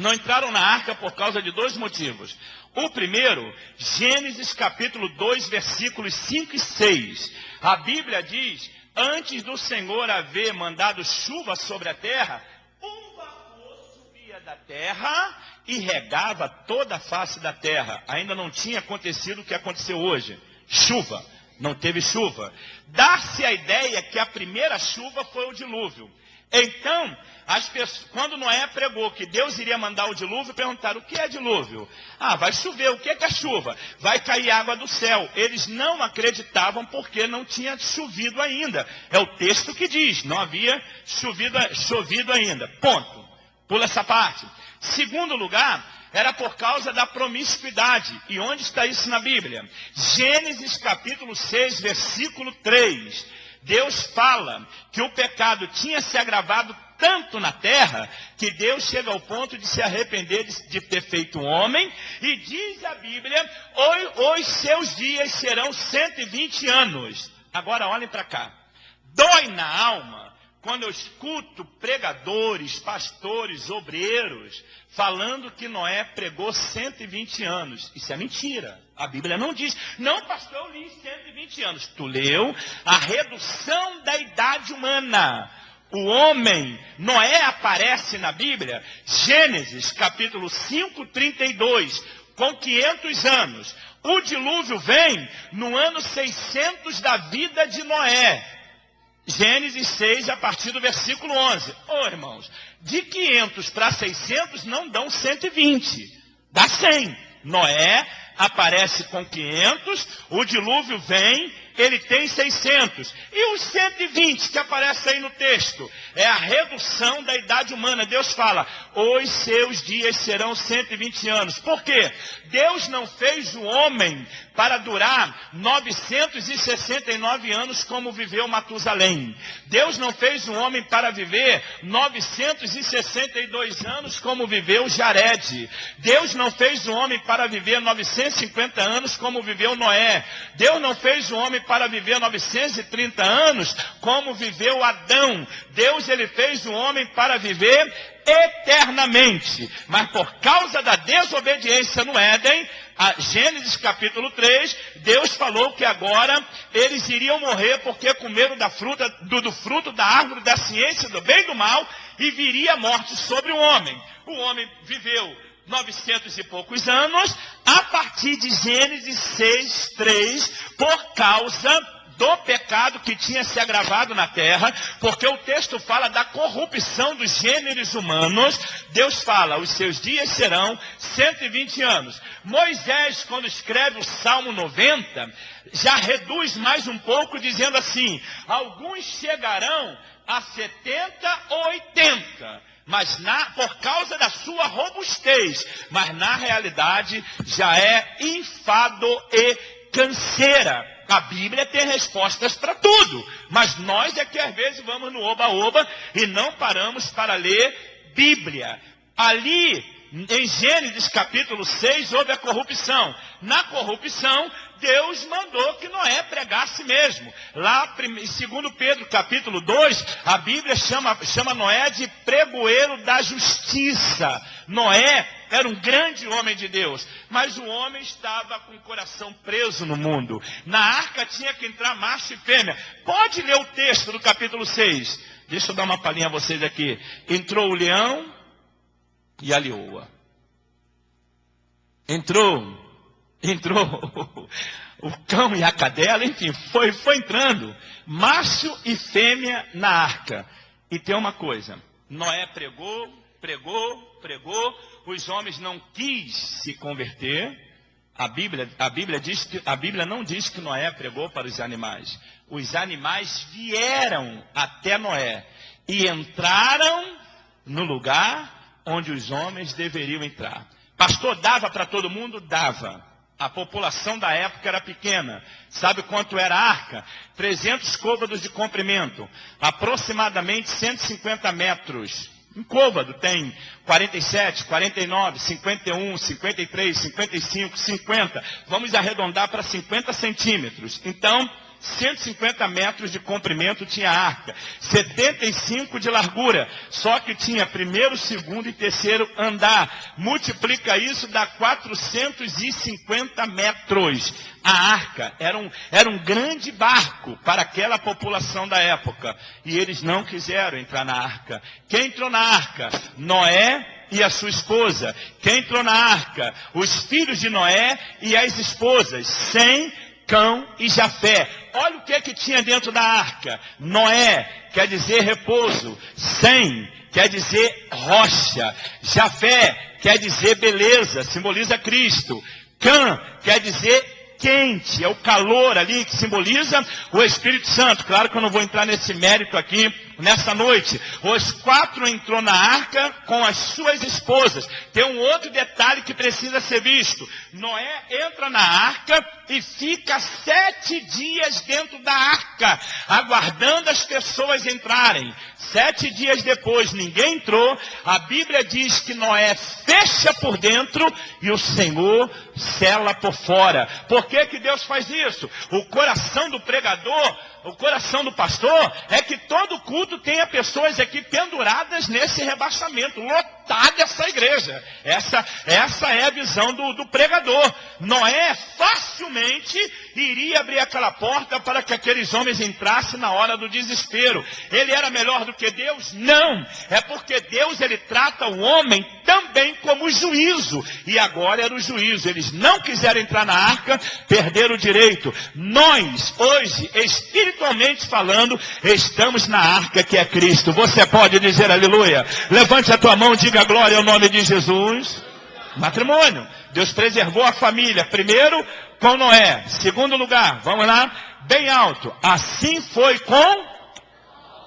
Não entraram na arca por causa de dois motivos. O primeiro, Gênesis capítulo 2, versículos 5 e 6. A Bíblia diz, antes do Senhor haver mandado chuva sobre a terra, um vapor subia da terra e regava toda a face da terra. Ainda não tinha acontecido o que aconteceu hoje. Chuva. Não teve chuva. Dá-se a ideia que a primeira chuva foi o dilúvio. Então, as pessoas, quando Noé pregou que Deus iria mandar o dilúvio, perguntaram, o que é dilúvio? Ah, vai chover, o que é chuva? Vai cair água do céu. Eles não acreditavam porque não tinha chovido ainda. É o texto que diz, não havia chovido ainda. Ponto. Pula essa parte. Segundo lugar, era por causa da promiscuidade. E onde está isso na Bíblia? Gênesis capítulo 6, versículo 3. Deus fala que o pecado tinha se agravado tanto na terra, que Deus chega ao ponto de se arrepender de ter feito um homem, e diz a Bíblia, os seus dias serão 120 anos. Agora olhem para cá. Dói na alma quando eu escuto pregadores, pastores, obreiros, falando que Noé pregou 120 anos. Isso é mentira. A Bíblia não diz. Não, pastor, eu li 120 anos. Tu leu a redução da idade humana. O homem, Noé aparece na Bíblia, Gênesis capítulo 5, 32, com 500 anos. O dilúvio vem no ano 600 da vida de Noé. Gênesis 6, a partir do versículo 11. Irmãos, de 500 para 600 não dão 120, dá 100. Noé aparece com 500, o dilúvio vem, ele tem 600. E os 120 que aparecem aí no texto, é a redução da idade humana. Deus fala, os seus dias serão 120 anos. Por quê? Deus não fez o homem para durar 969 anos como viveu Matusalém. Deus não fez o homem para viver 962 anos como viveu Jared. Deus não fez o homem para viver 950 anos como viveu Noé. Deus não fez o homem para viver 930 anos como viveu Adão. Deus, ele fez o homem para viver eternamente. Mas por causa da desobediência no Éden, Gênesis capítulo 3, Deus falou que agora eles iriam morrer porque comeram do fruto da árvore da ciência do bem e do mal, e viria a morte sobre o homem. O homem viveu 900 e poucos anos, a partir de Gênesis 6, 3, por causa do pecado que tinha se agravado na terra, porque o texto fala da corrupção dos gêneros humanos. Deus fala, os seus dias serão 120 anos. Moisés, quando escreve o Salmo 90, já reduz mais um pouco, dizendo assim, alguns chegarão a 70 ou 80, mas por causa da sua robustez, mas na realidade já é enfado e canseira. A Bíblia tem respostas para tudo, mas nós é que às vezes vamos no oba-oba e não paramos para ler Bíblia. Ali, em Gênesis capítulo 6, houve a corrupção. Na corrupção, Deus mandou que Noé pregasse mesmo. Lá, segundo Pedro capítulo 2, a Bíblia chama Noé de pregoeiro da justiça. Noé era um grande homem de Deus, mas o homem estava com o coração preso no mundo. Na arca tinha que entrar macho e fêmea. Pode ler o texto do capítulo 6. Deixa eu dar uma palhinha a vocês aqui. Entrou o leão e a leoa. Entrou o cão e a cadela, enfim, foi entrando, macho e fêmea na arca. E tem uma coisa, Noé pregou, os homens não quis se converter. A Bíblia não diz que Noé pregou para os animais vieram até Noé e entraram no lugar onde os homens deveriam entrar. Pastor, dava para todo mundo? Dava. A população da época era pequena. Sabe quanto era a arca? 300 côvados de comprimento, aproximadamente 150 metros. Um côvado tem 47, 49, 51, 53, 55, 50. Vamos arredondar para 50 centímetros. Então, 150 metros de comprimento tinha a arca, 75 de largura, só que tinha primeiro, segundo e terceiro andar. Multiplica isso, dá 450 metros. A arca era um grande barco para aquela população da época. E eles não quiseram entrar na arca. Quem entrou na arca? Noé e a sua esposa. Quem entrou na arca? Os filhos de Noé e as esposas, Sem, Cão e Jafé. Olha o que tinha dentro da arca. Noé quer dizer repouso. Sem quer dizer rocha. Jafé quer dizer beleza, simboliza Cristo. Cã quer dizer quente, é o calor ali que simboliza o Espírito Santo. Claro que eu não vou entrar nesse mérito aqui nessa noite. Os 4 entrou na arca com as suas esposas. Tem um outro detalhe que precisa ser visto. Noé entra na arca e fica 7 dias dentro da arca, aguardando as pessoas entrarem. 7 dias depois, ninguém entrou. A Bíblia diz que Noé fecha por dentro e o Senhor sela por fora. Por que Deus faz isso? O coração do pregador, o coração do pastor, é que todo culto tenha pessoas aqui penduradas nesse rebaixamento, lotada essa igreja. Essa é a visão do pregador. Noé facilmente iria abrir aquela porta para que aqueles homens entrassem na hora do desespero. Ele era melhor do que Deus? Não. É porque Deus, ele trata o homem também como juízo. E agora era o juízo. Eles não quiseram entrar na arca, perderam o direito. Nós, hoje, espiritualmente falando, estamos na arca que é Cristo. Você pode dizer aleluia? Levante a tua mão, diga glória ao nome de Jesus. Matrimônio. Deus preservou a família. Primeiro, com Noé. Segundo lugar, vamos lá, bem alto. Assim foi com...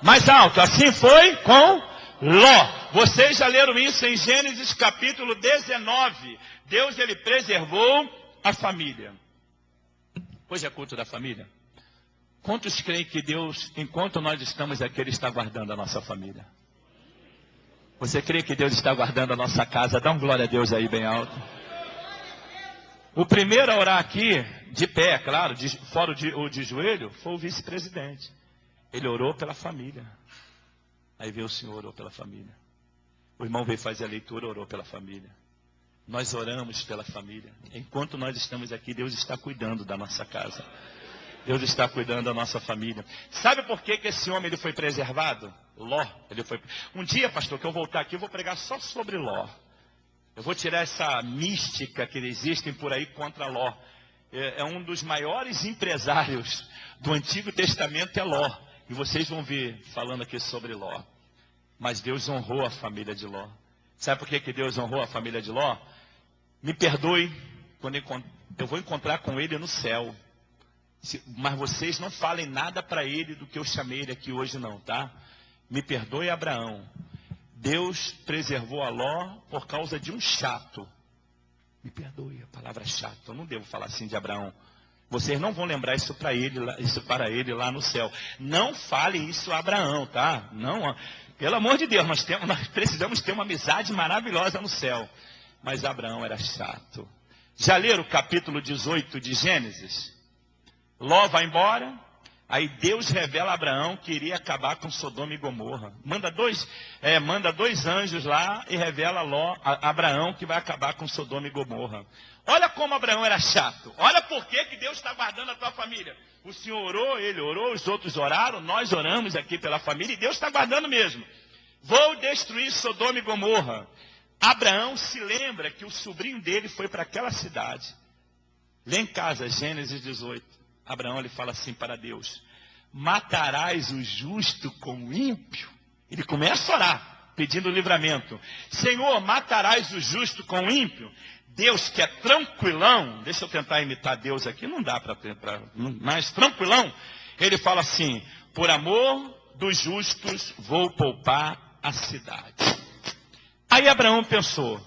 Mais alto. Assim foi com Ló. Vocês já leram isso em Gênesis capítulo 19. Deus, ele preservou a família. Hoje é culto da família. Quantos creem que Deus, enquanto nós estamos aqui, ele está guardando a nossa família? Você crê que Deus está guardando a nossa casa? Dá um glória a Deus aí bem alto. O primeiro a orar aqui, de pé, claro, fora o de joelho, foi o vice-presidente. Ele orou pela família. Aí veio o senhor, orou pela família. O irmão veio fazer a leitura, orou pela família. Nós oramos pela família. Enquanto nós estamos aqui, Deus está cuidando da nossa casa. Deus está cuidando da nossa família. Sabe por que esse homem ele foi preservado? Ló. Um dia, pastor, que eu voltar aqui, eu vou pregar só sobre Ló. Eu vou tirar essa mística que existem por aí contra Ló. É um dos maiores empresários do Antigo Testamento, é Ló. E vocês vão ver falando aqui sobre Ló. Mas Deus honrou a família de Ló. Sabe por que Deus honrou a família de Ló? Me perdoe, quando eu vou encontrar com ele no céu. Mas vocês não falem nada para ele do que eu chamei ele aqui hoje não, tá? Me perdoe, Abraão. Deus preservou a Ló por causa de um chato. Me perdoe, a palavra chato. Eu não devo falar assim de Abraão. Vocês não vão lembrar isso para ele lá no céu. Não falem isso a Abraão, tá? Não, pelo amor de Deus, nós precisamos ter uma amizade maravilhosa no céu. Mas Abraão era chato. Já leram o capítulo 18 de Gênesis? Ló vai embora. Aí Deus revela a Abraão que iria acabar com Sodoma e Gomorra. Manda dois anjos lá e revela a Abraão que vai acabar com Sodoma e Gomorra. Olha como Abraão era chato. Olha por que Deus está guardando a tua família. O Senhor orou, ele orou, os outros oraram, nós oramos aqui pela família e Deus está guardando mesmo. Vou destruir Sodoma e Gomorra. Abraão se lembra que o sobrinho dele foi para aquela cidade. Lê em casa, Gênesis 18. Abraão ele fala assim para Deus: matarás o justo com o ímpio? Ele começa a orar, pedindo livramento. Senhor, matarás o justo com o ímpio? Deus que é tranquilão, deixa eu tentar imitar Deus aqui, não dá para mas tranquilão, ele fala assim: por amor dos justos vou poupar a cidade. Aí Abraão pensou: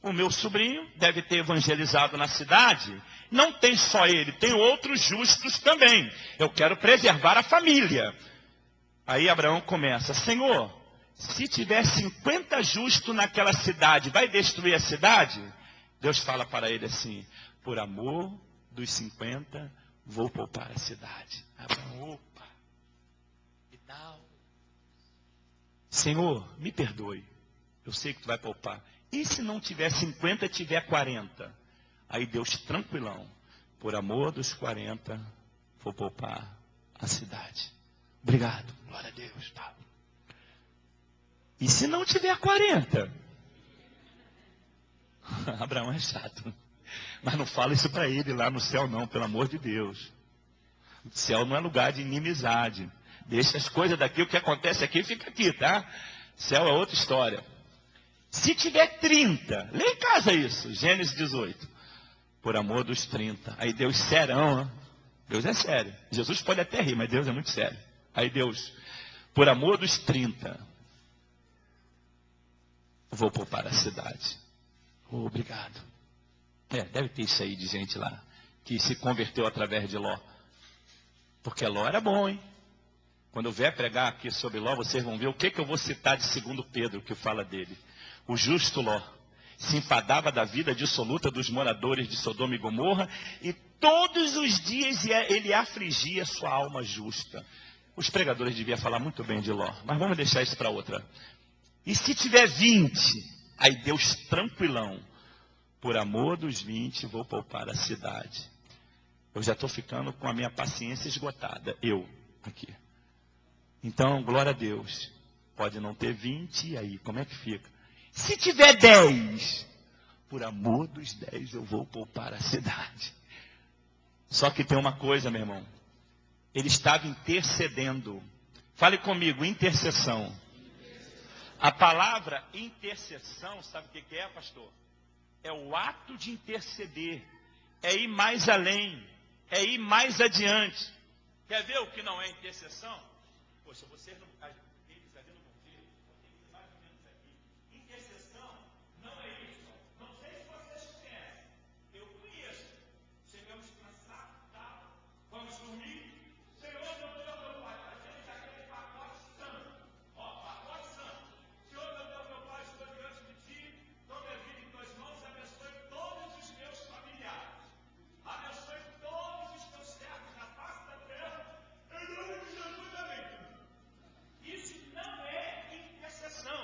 o meu sobrinho deve ter evangelizado na cidade. Não tem só ele, tem outros justos também. Eu quero preservar a família. Aí Abraão começa: Senhor, se tiver 50 justos naquela cidade, vai destruir a cidade? Deus fala para ele assim: por amor dos 50, vou poupar a cidade. Abraão, opa, e tal. Senhor, me perdoe. Eu sei que tu vai poupar. E se não tiver 50, tiver 40? Aí Deus, tranquilão, por amor dos 40, vou poupar a cidade. Obrigado, glória a Deus, Pablo. E se não tiver 40? Abraão é chato. Mas não fala isso para ele lá no céu não, pelo amor de Deus. O céu não é lugar de inimizade. Deixa as coisas daqui, o que acontece aqui fica aqui, tá? Céu é outra história. Se tiver 30, lê em casa isso, Gênesis 18. Por amor dos 30. Aí Deus serão, hein? Deus é sério. Jesus pode até rir, mas Deus é muito sério. Aí Deus, por amor dos 30, vou poupar a cidade. Oh, obrigado. Deve ter isso aí de gente lá, que se converteu através de Ló. Porque Ló era bom, hein? Quando eu vier pregar aqui sobre Ló, vocês vão ver o que eu vou citar de 2 Pedro, que fala dele. O justo Ló se enfadava da vida dissoluta dos moradores de Sodoma e Gomorra, e todos os dias ele afligia sua alma justa. Os pregadores deviam falar muito bem de Ló, mas vamos deixar isso para outra. E se tiver 20, aí Deus tranquilão, por amor dos 20, vou poupar a cidade. Eu já estou ficando com a minha paciência esgotada, eu aqui. Então, glória a Deus. Pode não ter 20, e aí, como é que fica? Se tiver 10, por amor dos 10, eu vou poupar a cidade. Só que tem uma coisa, meu irmão. Ele estava intercedendo. Fale comigo, intercessão. A palavra intercessão, sabe o que é, pastor? É o ato de interceder. É ir mais além. É ir mais adiante. Quer ver o que não é intercessão? Poxa, vocês não... Eles ali não vão ver. Eu tenho que ir mais ou menos aqui. Intercessão não é isso. Não sei se vocês conhecem. Eu conheço. Chegamos cansados, tá? Vamos dormir. Senhor, meu Deus, meu Pai. A gente já quer pacote santo. Ó, pacote santo. Senhor, meu Deus, meu Pai, estou diante de Ti. Estou minha vida em Tuas mãos. Abençoe todos os meus familiares. Abençoe todos os Teus servos na face da terra. Em nome de Jesus, amém. Isso não é intercessão.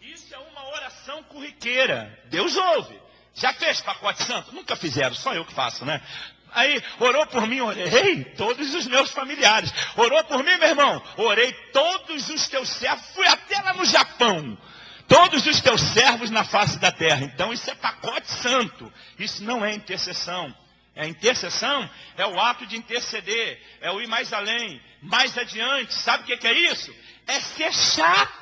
Isso é uma oração corriqueira. Deus ouve. Já fez pacote santo? Nunca fizeram, só eu que faço, né? Aí, orou por mim, orei todos os meus familiares. Orou por mim, meu irmão? Orei todos os teus servos. Fui até lá no Japão. Todos os teus servos na face da terra. Então, isso é pacote santo. Isso não é intercessão. A intercessão é o ato de interceder. É o ir mais além, mais adiante. Sabe o que é isso? É ser chato.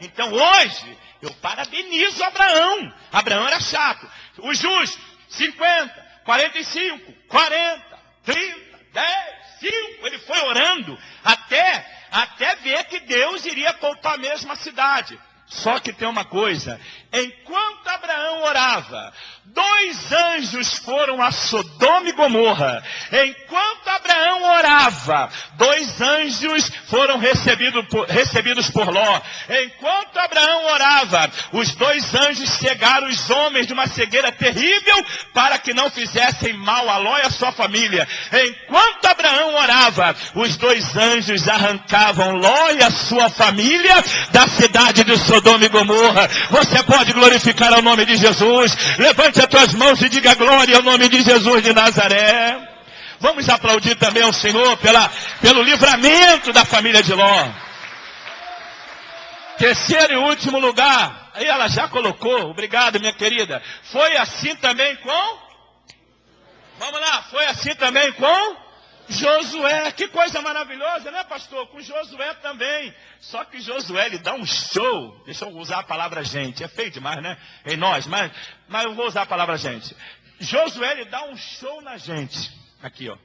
Então, hoje, eu parabenizo Abraão. Abraão era chato. O justo, 50. 45, 40, 30, 10, 5, ele foi orando até ver que Deus iria poupar mesmo a cidade. Só que tem uma coisa, enquanto Abraão orava, 2 anjos foram a Sodoma e Gomorra. Enquanto Abraão orava, 2 anjos foram recebidos por Ló. Enquanto Abraão orava, os 2 anjos cegaram os homens de uma cegueira terrível para que não fizessem mal a Ló e a sua família. Enquanto Abraão orava, os 2 anjos arrancavam Ló e a sua família da cidade de Sodoma e Gomorra. Você pode glorificar o nome de Jesus. Levante as tuas mãos e diga glória ao nome de Jesus de Nazaré. Vamos aplaudir também ao Senhor pelo livramento da família de Ló. Terceiro e último lugar. Aí ela já colocou. Obrigado, minha querida. Foi assim também com... Vamos lá. Foi assim também com... Josué, que coisa maravilhosa, né, pastor? Com Josué também. Só que Josué, ele dá um show. Deixa eu usar a palavra gente. É feio demais, né? Em nós, mas eu vou usar a palavra gente. Josué, ele dá um show na gente. Aqui, ó.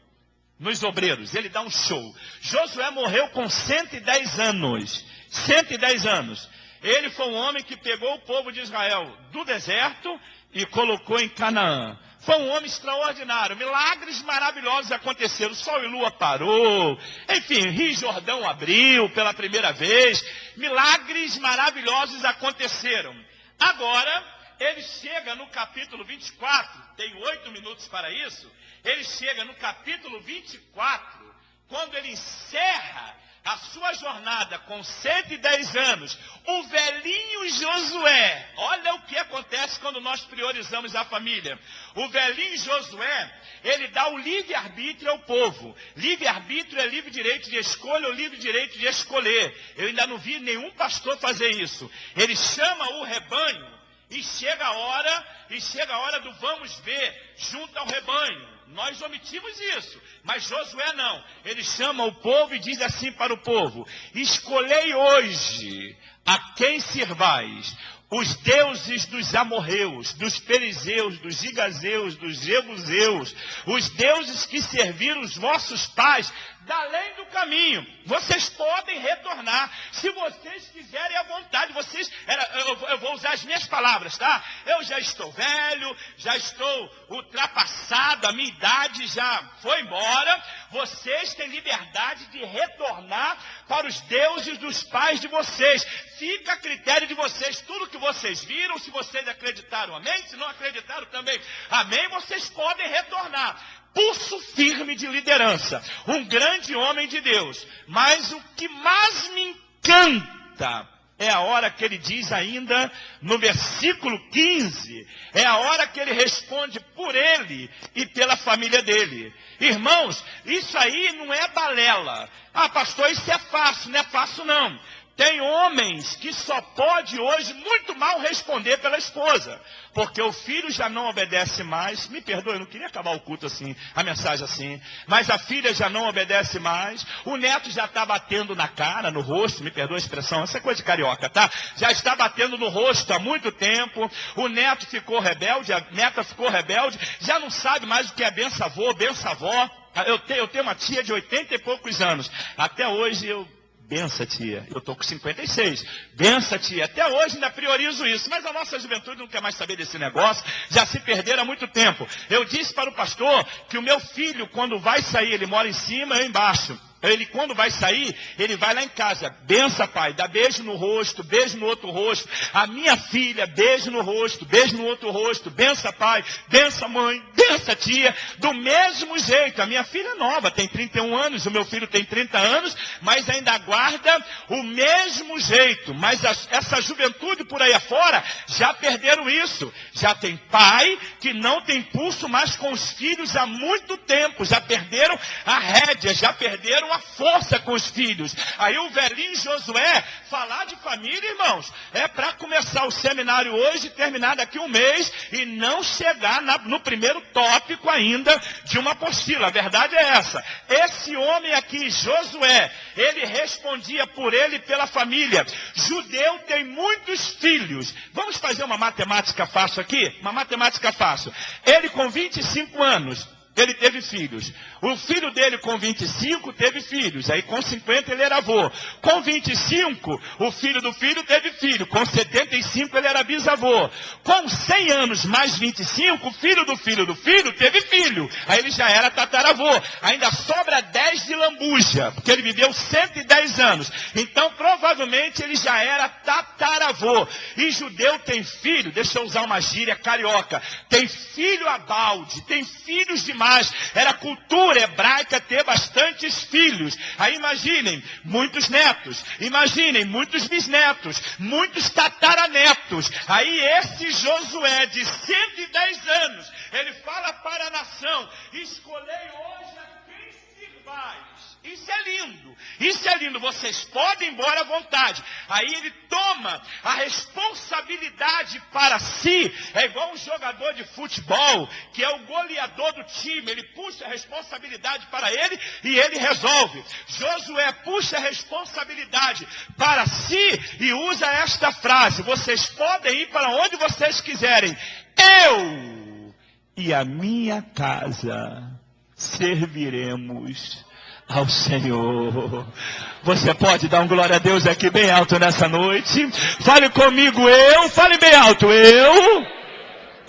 Nos obreiros, ele dá um show. Josué morreu com 110 anos. 110 anos. Ele foi um homem que pegou o povo de Israel do deserto e colocou em Canaã. Foi um homem extraordinário. Milagres maravilhosos aconteceram. O sol e lua parou. Enfim, Rio Jordão abriu pela primeira vez. Milagres maravilhosos aconteceram. Agora, ele chega no capítulo 24, tem 8 minutos para isso, ele chega no capítulo 24, quando ele encerra a sua jornada com 110 anos, o velhinho Josué, olha o que acontece quando nós priorizamos a família. O velhinho Josué, ele dá o livre-arbítrio ao povo. Livre-arbítrio é livre direito de escolha ou livre direito de escolher. Eu ainda não vi nenhum pastor fazer isso. Ele chama o rebanho e chega a hora do vamos ver junto ao rebanho. Nós omitimos isso, mas Josué não. Ele chama o povo e diz assim para o povo: escolhei hoje a quem servais, os deuses dos amorreus, dos perizeus, dos gigazeus, dos jebuseus, os deuses que serviram os vossos pais, da além do caminho. Vocês podem retornar, se vocês quiserem à vontade. Eu vou usar as minhas palavras, tá? Eu já estou velho, já estou ultrapassado, a minha idade já foi embora. Vocês têm liberdade de retornar para os deuses dos pais de vocês. Fica a critério de vocês. Tudo que vocês viram, se vocês acreditaram, amém? Se não acreditaram também, amém? Vocês podem retornar. Pulso firme de liderança, um grande homem de Deus. Mas o que mais me encanta é a hora que ele diz ainda no versículo 15, é a hora que ele responde por ele e pela família dele. Irmãos, isso aí não é balela. Ah, pastor, isso é fácil. Não é fácil não. Tem homens que só pode hoje muito mal responder pela esposa, porque o filho já não obedece mais. Me perdoe, eu não queria acabar o culto assim, a mensagem assim, mas a filha já não obedece mais, o neto já está batendo na cara, no rosto, me perdoe a expressão, essa é coisa de carioca, tá? Já está batendo no rosto há muito tempo, o neto ficou rebelde, a neta ficou rebelde, já não sabe mais o que é benção-avô, benção-avó. Eu tenho uma tia de 80 e poucos anos, até hoje bença, tia. Eu estou com 56. Bença, tia. Até hoje ainda priorizo isso. Mas a nossa juventude não quer mais saber desse negócio. Já se perderam há muito tempo. Eu disse para o pastor que o meu filho, quando vai sair, ele mora em cima, eu embaixo. Ele, quando vai sair, ele vai lá em casa. Bença, pai. Dá beijo no rosto, beijo no outro rosto. A minha filha, beijo no rosto, beijo no outro rosto. Bença, pai. Bença, mãe. Bença, tia. Do mesmo jeito. A minha filha é nova, tem 31 anos. O meu filho tem 30 anos. Mas ainda aguarda o mesmo jeito. Mas essa juventude por aí afora já perderam isso. Já tem pai que não tem pulso mais com os filhos há muito tempo. Já perderam a rédea, já perderam a força com os filhos. Aí o velhinho Josué, falar de família, irmãos, é para começar o seminário hoje, terminar daqui um mês e não chegar no primeiro tópico ainda de uma apostila. A verdade é essa. Esse homem aqui, Josué, ele respondia por ele e pela família. Judeu tem muitos filhos. Vamos fazer uma matemática fácil aqui? Uma matemática fácil. Ele com 25 anos, ele teve filhos. O filho dele com 25 teve filhos. Aí com 50 ele era avô. Com 25, o filho do filho teve filho. Com 75 ele era bisavô. Com 100 anos mais 25, o filho do filho do filho teve filho. Aí ele já era tataravô. Ainda sobra 10 de lambuja, porque ele viveu 110 anos. Então provavelmente ele já era tataravô. E judeu tem filho, deixa eu usar uma gíria carioca, tem filho a balde, tem filhos demais. Era cultura hebraica ter bastantes filhos. Aí imaginem, muitos netos. Imaginem, muitos bisnetos. Muitos tataranetos. Aí esse Josué de 110 anos, ele fala para a nação: escolhei hoje a quem sirvais. Isso é lindo. Isso é lindo. Vocês podem ir embora à vontade. Aí ele toma a responsabilidade para si. É igual um jogador de futebol, que é o goleador do time. Ele puxa a responsabilidade para ele e ele resolve. Josué puxa a responsabilidade para si e usa esta frase: vocês podem ir para onde vocês quiserem. Eu e a minha casa serviremos ao Senhor. Você pode dar um glória a Deus aqui bem alto nessa noite? Fale comigo, eu. Fale bem alto, eu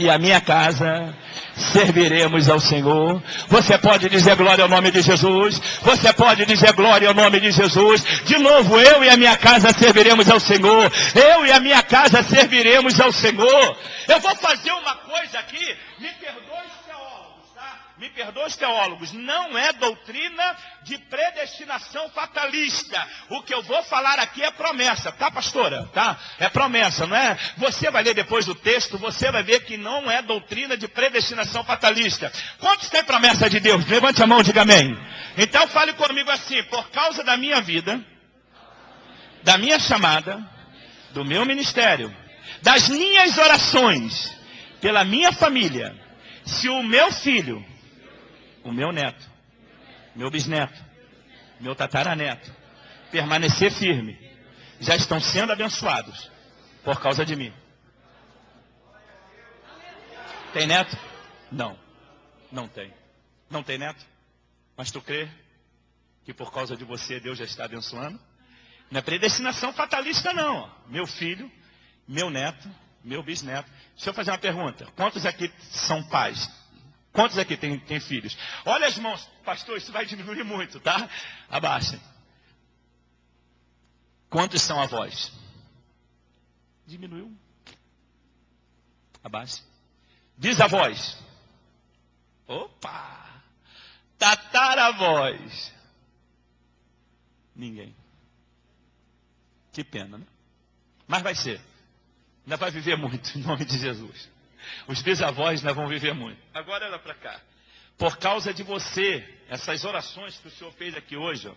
e a minha casa serviremos ao Senhor. Você pode dizer glória ao nome de Jesus? Você pode dizer glória ao nome de Jesus? De novo, eu e a minha casa serviremos ao Senhor. Eu e a minha casa serviremos ao Senhor. Eu vou fazer uma coisa aqui, me perdoe os teólogos, tá? Me perdoe os teólogos, não é doutrina de predestinação fatalista. O que eu vou falar aqui é promessa, tá, pastora? Tá? É promessa, não é? Você vai ler depois do texto, você vai ver que não é doutrina de predestinação fatalista. Quantos têm promessa de Deus? Levante a mão e diga amém. Então fale comigo assim: por causa da minha vida, da minha chamada, do meu ministério, das minhas orações, pela minha família, se o meu filho, o meu neto, meu bisneto, meu tataraneto, permanecer firme, já estão sendo abençoados por causa de mim. Tem neto? Não, não tem. Não tem neto? Mas tu crê que por causa de você Deus já está abençoando? Não é predestinação fatalista não. Meu filho, meu neto, meu bisneto. Deixa eu fazer uma pergunta. Quantos aqui são pais? Quantos aqui têm filhos? Olha as mãos. Pastor, isso vai diminuir muito, tá? Abaixem. Quantos são avós? Diminuiu. Abaixem. Bisavós. Opa! Tataravós. Ninguém. Que pena, né? Mas vai ser. Ainda vai viver muito, em nome de Jesus. Os bisavós ainda vão viver muito. Agora olha para cá. Por causa de você, essas orações que o Senhor fez aqui hoje, ó,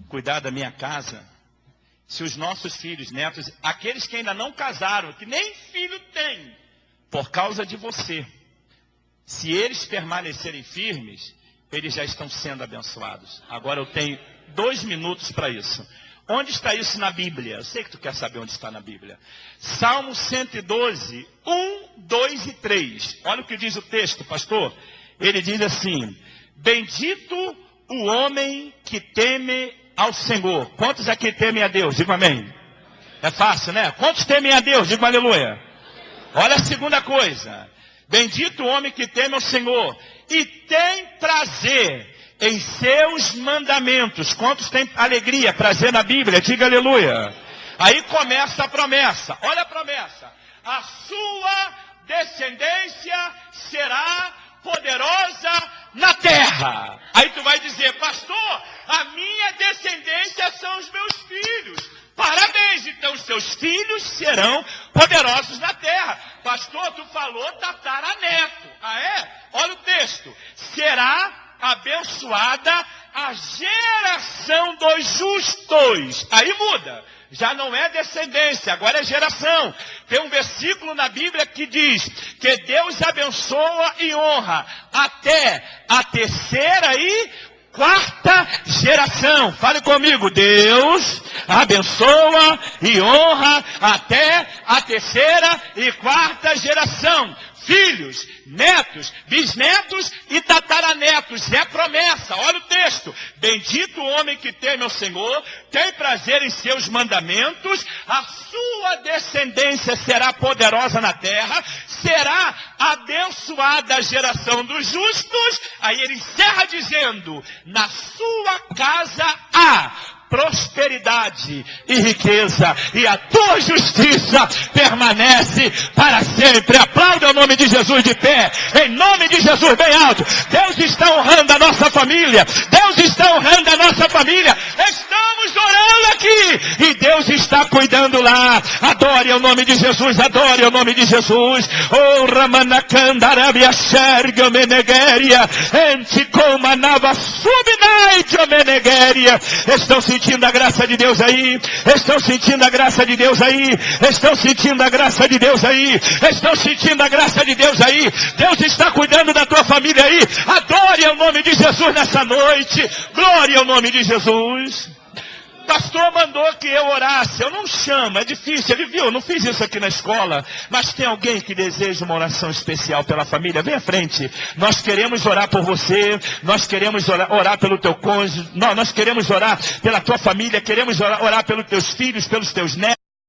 cuidar da minha casa, se os nossos filhos, netos, aqueles que ainda não casaram, que nem filho têm, por causa de você, se eles permanecerem firmes, eles já estão sendo abençoados. Agora eu tenho 2 minutos para isso. Onde está isso na Bíblia? Eu sei que tu quer saber onde está na Bíblia. Salmo 112, 1, 2 e 3. Olha o que diz o texto, pastor. Ele diz assim: bendito o homem que teme ao Senhor. Quantos aqui temem a Deus? Diga amém. É fácil, né? Quantos temem a Deus? Diga aleluia. Olha a segunda coisa. Bendito o homem que teme ao Senhor e tem prazer em seus mandamentos. Quantos têm alegria, prazer na Bíblia? Diga aleluia. Aí começa a promessa. Olha a promessa. A sua descendência será poderosa na terra. Aí tu vai dizer: pastor, a minha descendência são os meus filhos. Parabéns, então os seus filhos serão poderosos na terra. Pastor, tu falou tataraneto. Ah é? Olha o texto. Será abençoada a geração dos justos. Aí muda. Já não é descendência, agora é geração. Tem um versículo na Bíblia que diz que Deus abençoa e honra até a 3ª e 4ª geração. Fale comigo. Deus abençoa e honra até a 3ª e 4ª geração. Filhos, netos, bisnetos e tataranetos. É promessa. Olha o texto. Bendito o homem que teme ao Senhor, tem prazer em seus mandamentos, a sua descendência será poderosa na terra, será abençoada a geração dos justos. Aí ele encerra dizendo: na sua casa há prosperidade e riqueza, e a tua justiça permanece para sempre. Aplauda o nome de Jesus de pé, em nome de Jesus, bem alto. Deus está honrando a nossa família, Deus está honrando a nossa família. Estamos orando aqui, e Deus está cuidando lá. Adore o nome de Jesus, adore o nome de Jesus. Oh, Ramanacandarabia Sherga Menegeria, Enticomanava Subnaitio Menegeria. Estão sentindo a graça de Deus aí? Estão sentindo a graça de Deus aí? Estão sentindo a graça de Deus aí? Estão sentindo a graça de Deus aí? Deus está cuidando da tua família aí. Adore o nome de Jesus nessa noite. Glória ao nome de Jesus. Pastor mandou que eu orasse. Eu não chamo, é difícil. Ele viu, eu não fiz isso aqui na escola. Mas tem alguém que deseja uma oração especial pela família? Vem à frente. Nós queremos orar por você. Nós queremos orar pelo teu cônjuge. Nós queremos orar pela tua família. Queremos orar pelos teus filhos, pelos teus netos.